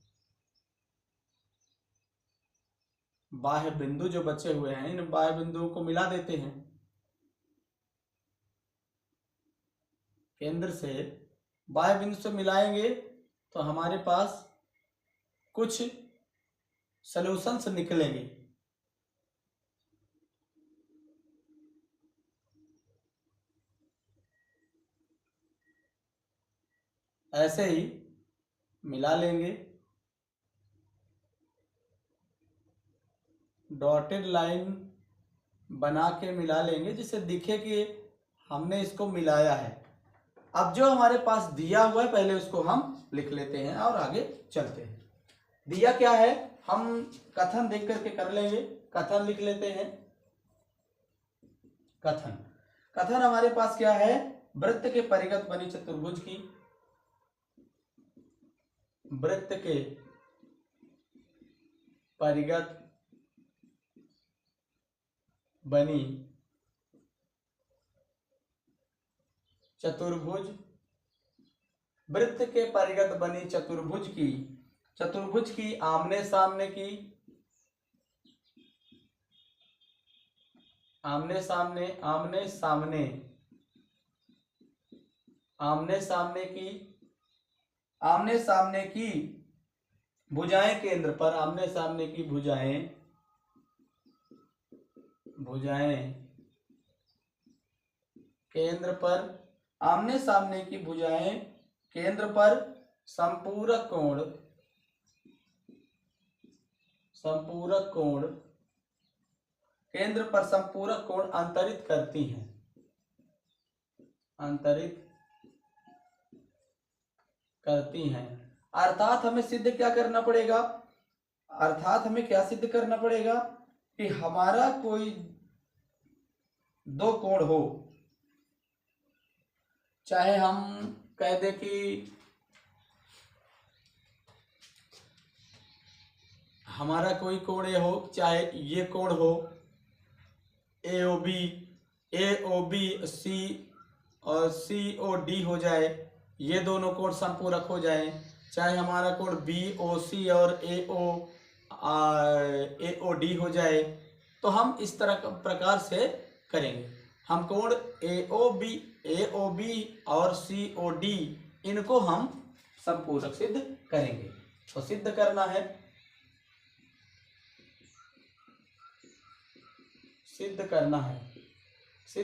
बाह्य बिंदु जो बचे हुए हैं, इन बाह्य बिंदुओं को मिला देते हैं। केंद्र से बाह्य बिंदु से मिलाएंगे तो हमारे पास कुछ सॉल्यूशंस निकलेंगे। ऐसे ही मिला लेंगे, डॉटेड लाइन बना के मिला लेंगे, जिससे दिखे कि हमने इसको मिलाया है। अब जो हमारे पास दिया हुआ है, पहले उसको हम लिख लेते हैं और आगे चलते हैं। दिया क्या है, हम कथन देख करके कर लेंगे। कथन लिख लेते हैं। कथन हमारे पास क्या है? वृत्त के परिगत बनी चतुर्भुज की, वृत्त के परिगत बनी चतुर्भुज, वृत्त के परिगत बनी चतुर्भुज की, चतुर्भुज की आमने सामने की, आमने सामने, आमने सामने, आमने सामने की, आमने सामने की भुजाएं केंद्र पर, आमने सामने की भुजाएं, भुजाएं केंद्र पर, आमने सामने की भुजाएं केंद्र पर संपूरक कोण, संपूरक कोण, केंद्र पर संपूरक कोण अंतरित करती हैं, अंतरित करती हैं। अर्थात हमें सिद्ध क्या करना पड़ेगा? अर्थात हमें क्या सिद्ध करना पड़ेगा कि हमारा कोई दो कोण हो, चाहे हम कह दे कि हमारा कोई कोण ये हो, चाहे ये कोण हो AOB, AOB C और COD हो जाए, ये दोनों कोण संपूरक हो जाए, चाहे हमारा कोण BOC और AOD हो जाए, तो हम इस तरह प्रकार से करेंगे। हम कोण AOB और COD इनको हम संपूरक सिद्ध करेंगे। तो सिद्ध करना है, सिद्ध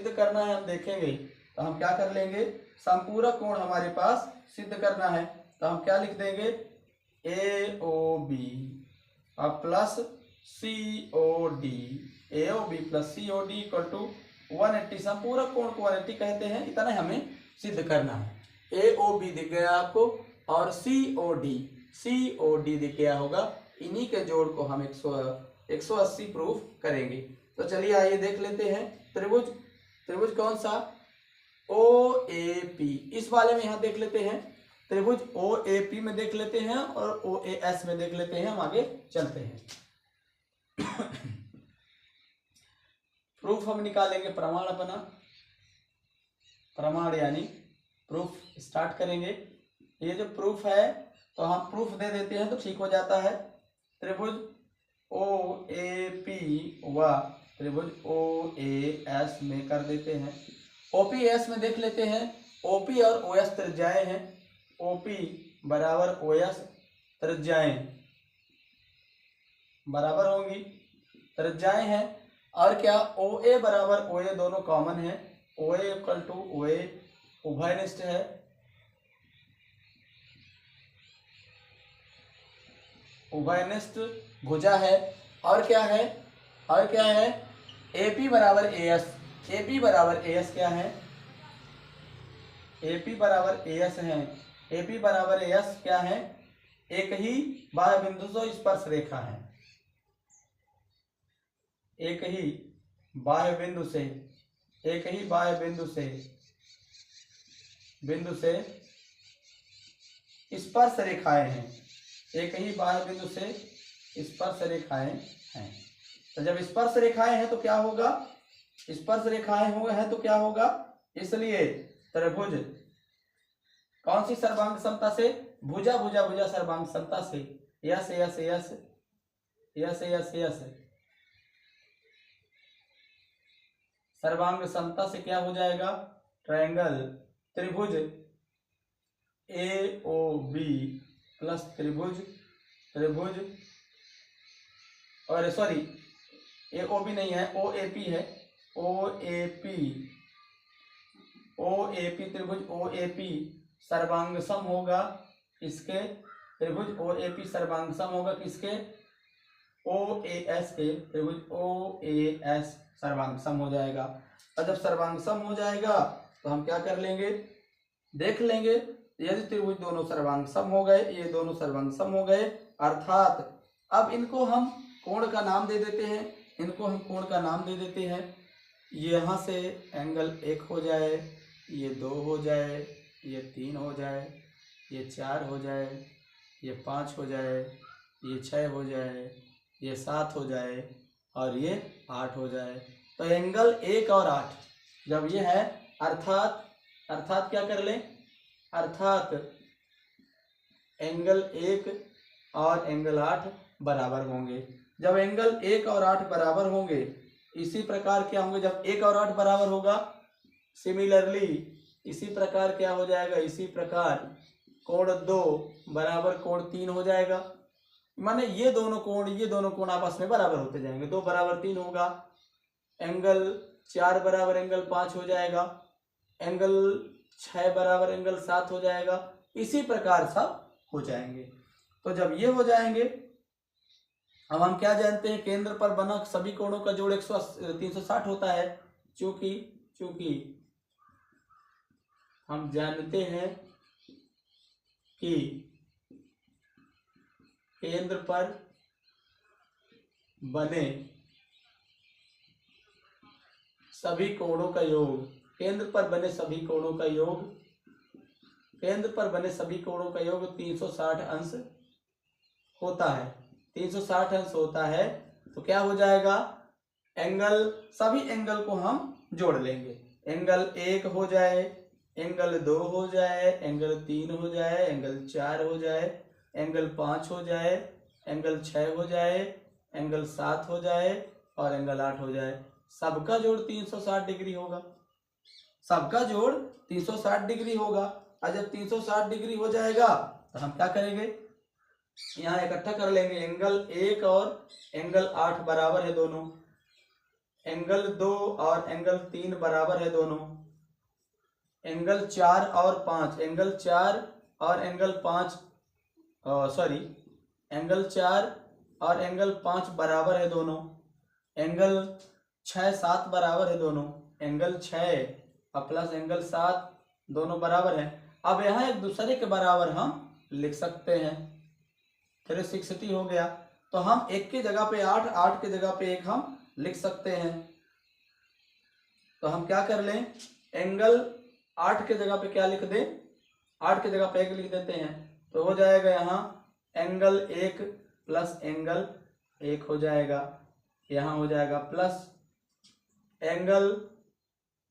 करना है हम देखेंगे। तो हम क्या कर लेंगे, संपूरक कोण हमारे पास सिद्ध करना है, तो हम क्या लिख देंगे, AOB plus COD, AOB plus COD equal to 180। संपूरक कोण को 180 कहते हैं, इतना हमें सिद्ध करना है। AOB दिख गया आपको और COD दिख गया होगा, इन्हीं के जोड़ को हम 180 प्रूफ करेंगे। तो चलिए आइए देख लेते हैं। त्रिभुज कौन सा, OAP, इस वाले में यहाँ देख लेते हैं। त्रिभुज OAP में देख लेते हैं और OAS में देख लेते हैं। हम आगे चलते हैं। प्रूफ हम निकालेंगे, प्रमाण अपना, प्रमाण यानी प्रूफ स्टार्ट करेंगे। ये जो प्रूफ है तो हम प्रूफ दे देते हैं तो ठीक हो जाता है। त्रिभुज OAP व त्रिभुज OAS में कर देते हैं। OPS में देख लेते हैं। OP और OS त्रिज्याएं हैं। OP बराबर OS त्रिज्याएं बराबर होंगी, त्रिज्याएं हैं। और क्या, OA बराबर OA दोनों कॉमन है। OA इक्वल टू OA उभयनिष्ठ है। उभयनिष्ठ भुजा है। और क्या है, AP बराबर AS, AP बराबर AS क्या है, AP बराबर AS है। AP बराबर AS क्या है, एक ही बाह्य बिंदु से स्पर्श रेखा है, एक ही बाह्य बिंदु से स्पर्श रेखाएं हैं, एक ही बाह्य बिंदु से स्पर्श रेखाएं हैं। तो जब स्पर्श रेखाएं हैं तो क्या होगा, स्पर्श रेखाएं हुए हैं तो क्या होगा, इसलिए त्रिभुज कौन सी सर्वांग समता से, भुजा सर्वांग समता से, yes yes yes yes yes yes सर्वांग समता से क्या हो जाएगा, ट्रायंगल त्रिभुज AOB प्लस त्रिभुज और सॉरी AOB नहीं है, OAP है, OAP त्रिभुज OAP सर्वांग सम होगा इसके, त्रिभुज OAP सर्वांग सम होगा किसके, OAS के, त्रिभुज OAS सर्वांग सम हो जाएगा। और जब सर्वांग सम हो जाएगा तो हम क्या कर लेंगे, देख लेंगे यदि त्रिभुज दोनों सर्वांग सम हो गए, ये दोनों सर्वांग सम हो गए, अर्थात अब इनको हम कोण का नाम दे देते हैं, यहाँ से एंगल 1 हो जाए, ये 2 हो जाए, ये 3 हो जाए, ये 4 हो जाए, ये 5 हो जाए, ये 6 हो जाए, ये 7 हो जाए और ये 8 हो जाए। तो एंगल 1 और 8 जब ये है, अर्थात क्या कर लें, अर्थात एंगल 1 और एंगल 8 बराबर होंगे। जब एंगल 1 और 8 बराबर होंगे, इसी प्रकार क्या होंगे, जब 1 और 8 बराबर होगा, सिमिलरली इसी प्रकार क्या हो जाएगा, इसी प्रकार कोण 2 बराबर कोण 3 हो जाएगा। माने ये दोनों कोण आपस में बराबर होते जाएंगे, 2 बराबर 3 होगा, एंगल 4 बराबर एंगल 5 हो जाएगा, एंगल 6 बराबर एंगल 7 हो जाएगा, इसी प्रकार सब हो जाएंगे। तो जब ये हो जाएंगे, अब हम क्या जानते हैं, केंद्र पर बना सभी कोणों का जोड़ 360 होता है। चूंकि हम जानते हैं कि केंद्र पर बने सभी कोणों का योग, केंद्र पर बने सभी कोणों का योग 360 अंश होता है। 360 अंश होता है तो क्या हो जाएगा, सभी एंगल को हम जोड़ लेंगे। एंगल 1 हो जाए, एंगल 2 हो जाए, एंगल 3 हो जाए, एंगल 4 हो जाए, एंगल 5 हो जाए, एंगल 6 हो जाए, एंगल 7 हो जाए और एंगल 8 हो जाए, सबका जोड़ 360 डिग्री होगा। सबका जोड़ 360 डिग्री होगा। और जब 360 डिग्री हो जाएगा तो हम क्या करेंगे, यहाँ इकट्ठा कर लेंगे। एंगल 1 और एंगल 8 बराबर है दोनों, एंगल 2 और एंगल 3 बराबर है दोनों, एंगल 4 और 5, एंगल 4 और एंगल 5 सॉरी एंगल 4 और एंगल 5 बराबर है दोनों, एंगल 6 7 बराबर है दोनों, एंगल 6 और प्लस एंगल 7 दोनों बराबर है। अब यहाँ एक दूसरे के बराबर हम लिख सकते हैं, 360 हो गया। तो हम 1 की जगह पे 8, 8 की जगह पे 1 हम लिख सकते हैं। तो हम क्या कर लें, एंगल 8 के जगह पे क्या लिख दें, 8 की जगह पे 1 लिख देते हैं। तो हो जाएगा यहाँ एंगल 1 प्लस एंगल 1 हो जाएगा, यहाँ हो जाएगा प्लस एंगल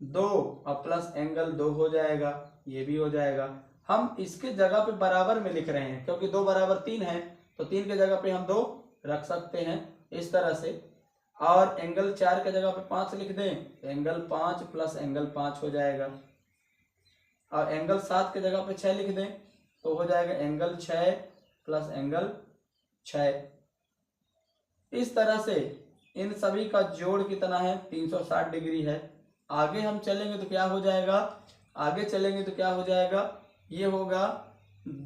2 और प्लस एंगल 2 हो जाएगा, ये भी हो जाएगा। हम इसके जगह पे बराबर में लिख रहे हैं क्योंकि 2 बराबर 3 है, तो 3 के जगह पे हम 2 रख सकते हैं इस तरह से। और एंगल 4 के जगह पे 5 लिख दें तो एंगल 5 प्लस एंगल 5 हो जाएगा। और एंगल 7 के जगह पे 6 लिख दें तो हो जाएगा एंगल 6 प्लस एंगल 6। इस तरह से इन सभी का जोड़ कितना है, 360 डिग्री है। आगे हम चलेंगे तो क्या हो जाएगा, आगे चलेंगे तो क्या हो जाएगा, ये होगा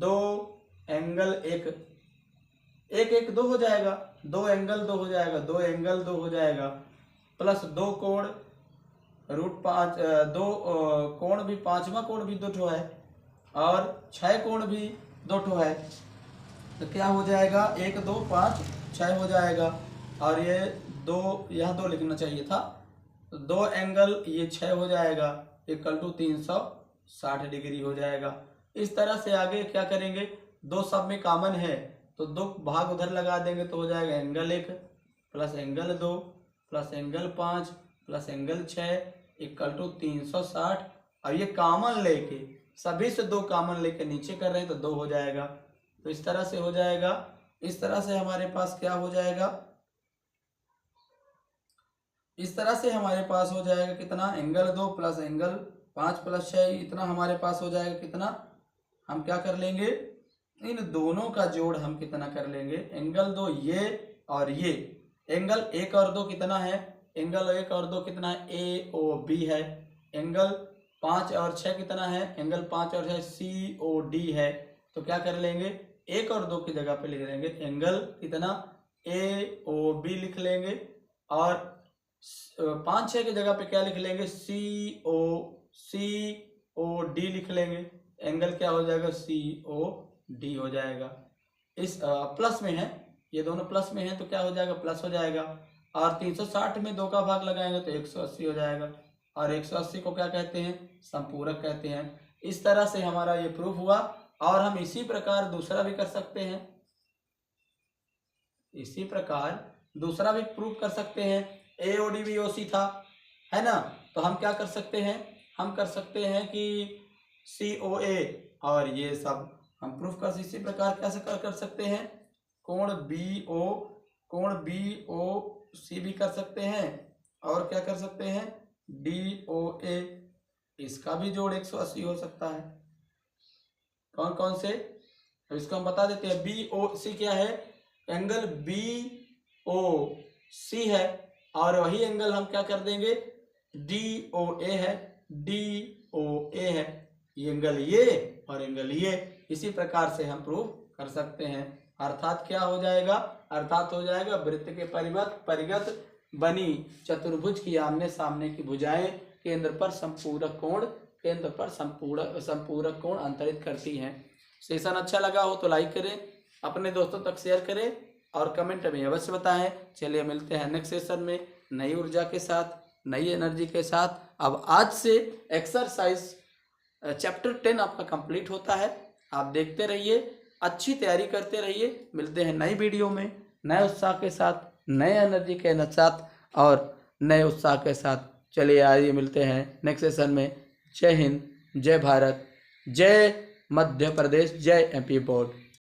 2 एंगल 1, 1 1 2 हो जाएगा, 2 एंगल 2 हो जाएगा, 2 एंगल 2 हो जाएगा, प्लस 2 कोण √5, 2 कोण भी, 5वां कोण भी 2 ठो है और 6 कोण भी 2 ठो है। तो क्या हो जाएगा, 1 2 5 6 हो जाएगा। और ये 2 यहाँ 2 लिखना चाहिए था, तो 2 एंगल ये 6 हो जाएगा, इक्वल टू 360 डिग्री हो जाएगा। इस तरह से आगे क्या करेंगे, 2 सब में कॉमन है तो 2 भाग उधर लगा देंगे तो हो जाएगा angle 1 plus angle 2 plus angle 5 plus angle 6 equal to 360। और ये कॉमन लेके, सभी से 2 कॉमन लेके नीचे कर रहे हैं तो 2 हो जाएगा। तो इस तरह से हो जाएगा। इस तरह से हमारे पास क्या हो जाएगा, इस तरह से हमारे पास हो जाएगा कितना, एंगल 2 प्लस एंगल 5 प्लस 6, इतना हमारे पास हो जाएगा कितना। हम क्या कर लेंगे, इन दोनों का जोड़ हम कितना कर लेंगे, एंगल 2 ये और ये, एंगल 1 और 2 कितना है, एंगल 1 और 2 कितना है, AOB है। एंगल 5 और 6 कितना है, एंगल 5 और 6 COD है। तो क्या कर लेंगे, 1 और 2 की जगह पे लिख लेंगे एंगल कितना, AOB लिख लेंगे। और 5 6 की जगह पे क्या लिख लेंगे, COD लिख लेंगे। एंगल क्या हो जाएगा, COD हो जाएगा। इस प्लस में है, ये दोनों प्लस में है तो क्या हो जाएगा, प्लस हो जाएगा। और 360 में 2 का भाग लगाएंगे तो 180 हो जाएगा। और 180 को क्या कहते हैं, संपूरक कहते हैं। इस तरह से हमारा ये प्रूफ हुआ। और हम इसी प्रकार दूसरा भी कर सकते हैं, इसी प्रकार दूसरा भी प्रूफ कर सकते हैं। AOD BOC था, है ना, तो हम क्या कर सकते हैं, हम कर सकते हैं कि COA और ये सब हम प्रूफ कर, इसी प्रकार कैसे कर सकते हैं, कोण BOC भी कर सकते हैं। और क्या कर सकते हैं, DOA, इसका भी जोड़ 180 हो सकता है। कौन कौन से, तो इसको हम बता देते हैं। BOC क्या है, एंगल BOC है। और वही एंगल हम क्या कर देंगे, DOA है, DOA है, ये एंगल ये और एंगल ये। इसी प्रकार से हम प्रूव कर सकते हैं। अर्थात क्या हो जाएगा, अर्थात हो जाएगा वृत्त के परिगत बनी चतुर्भुज की आमने सामने की भुजाएं केंद्र पर संपूरक कोण अंतरित करती हैं। सेशन अच्छा लगा हो तो लाइक करें, अपने दोस्तों तक शेयर करें और कमेंट में अवश्य बताएं। चलिए मिलते हैं नेक्स्ट सेशन में नई ऊर्जा के साथ, नई एनर्जी के साथ। अब आज से एक्सरसाइज चैप्टर 10 आपका कंप्लीट होता है। आप देखते रहिए, अच्छी तैयारी करते रहिए। मिलते हैं नई वीडियो में नए उत्साह के साथ, नए एनर्जी के साथ और नए उत्साह के साथ। चलिए आइए मिलते हैं नेक्स्ट सेशन में। जय हिंद, जय भारत, जय मध्य प्रदेश, जय एमपी बोर्ड।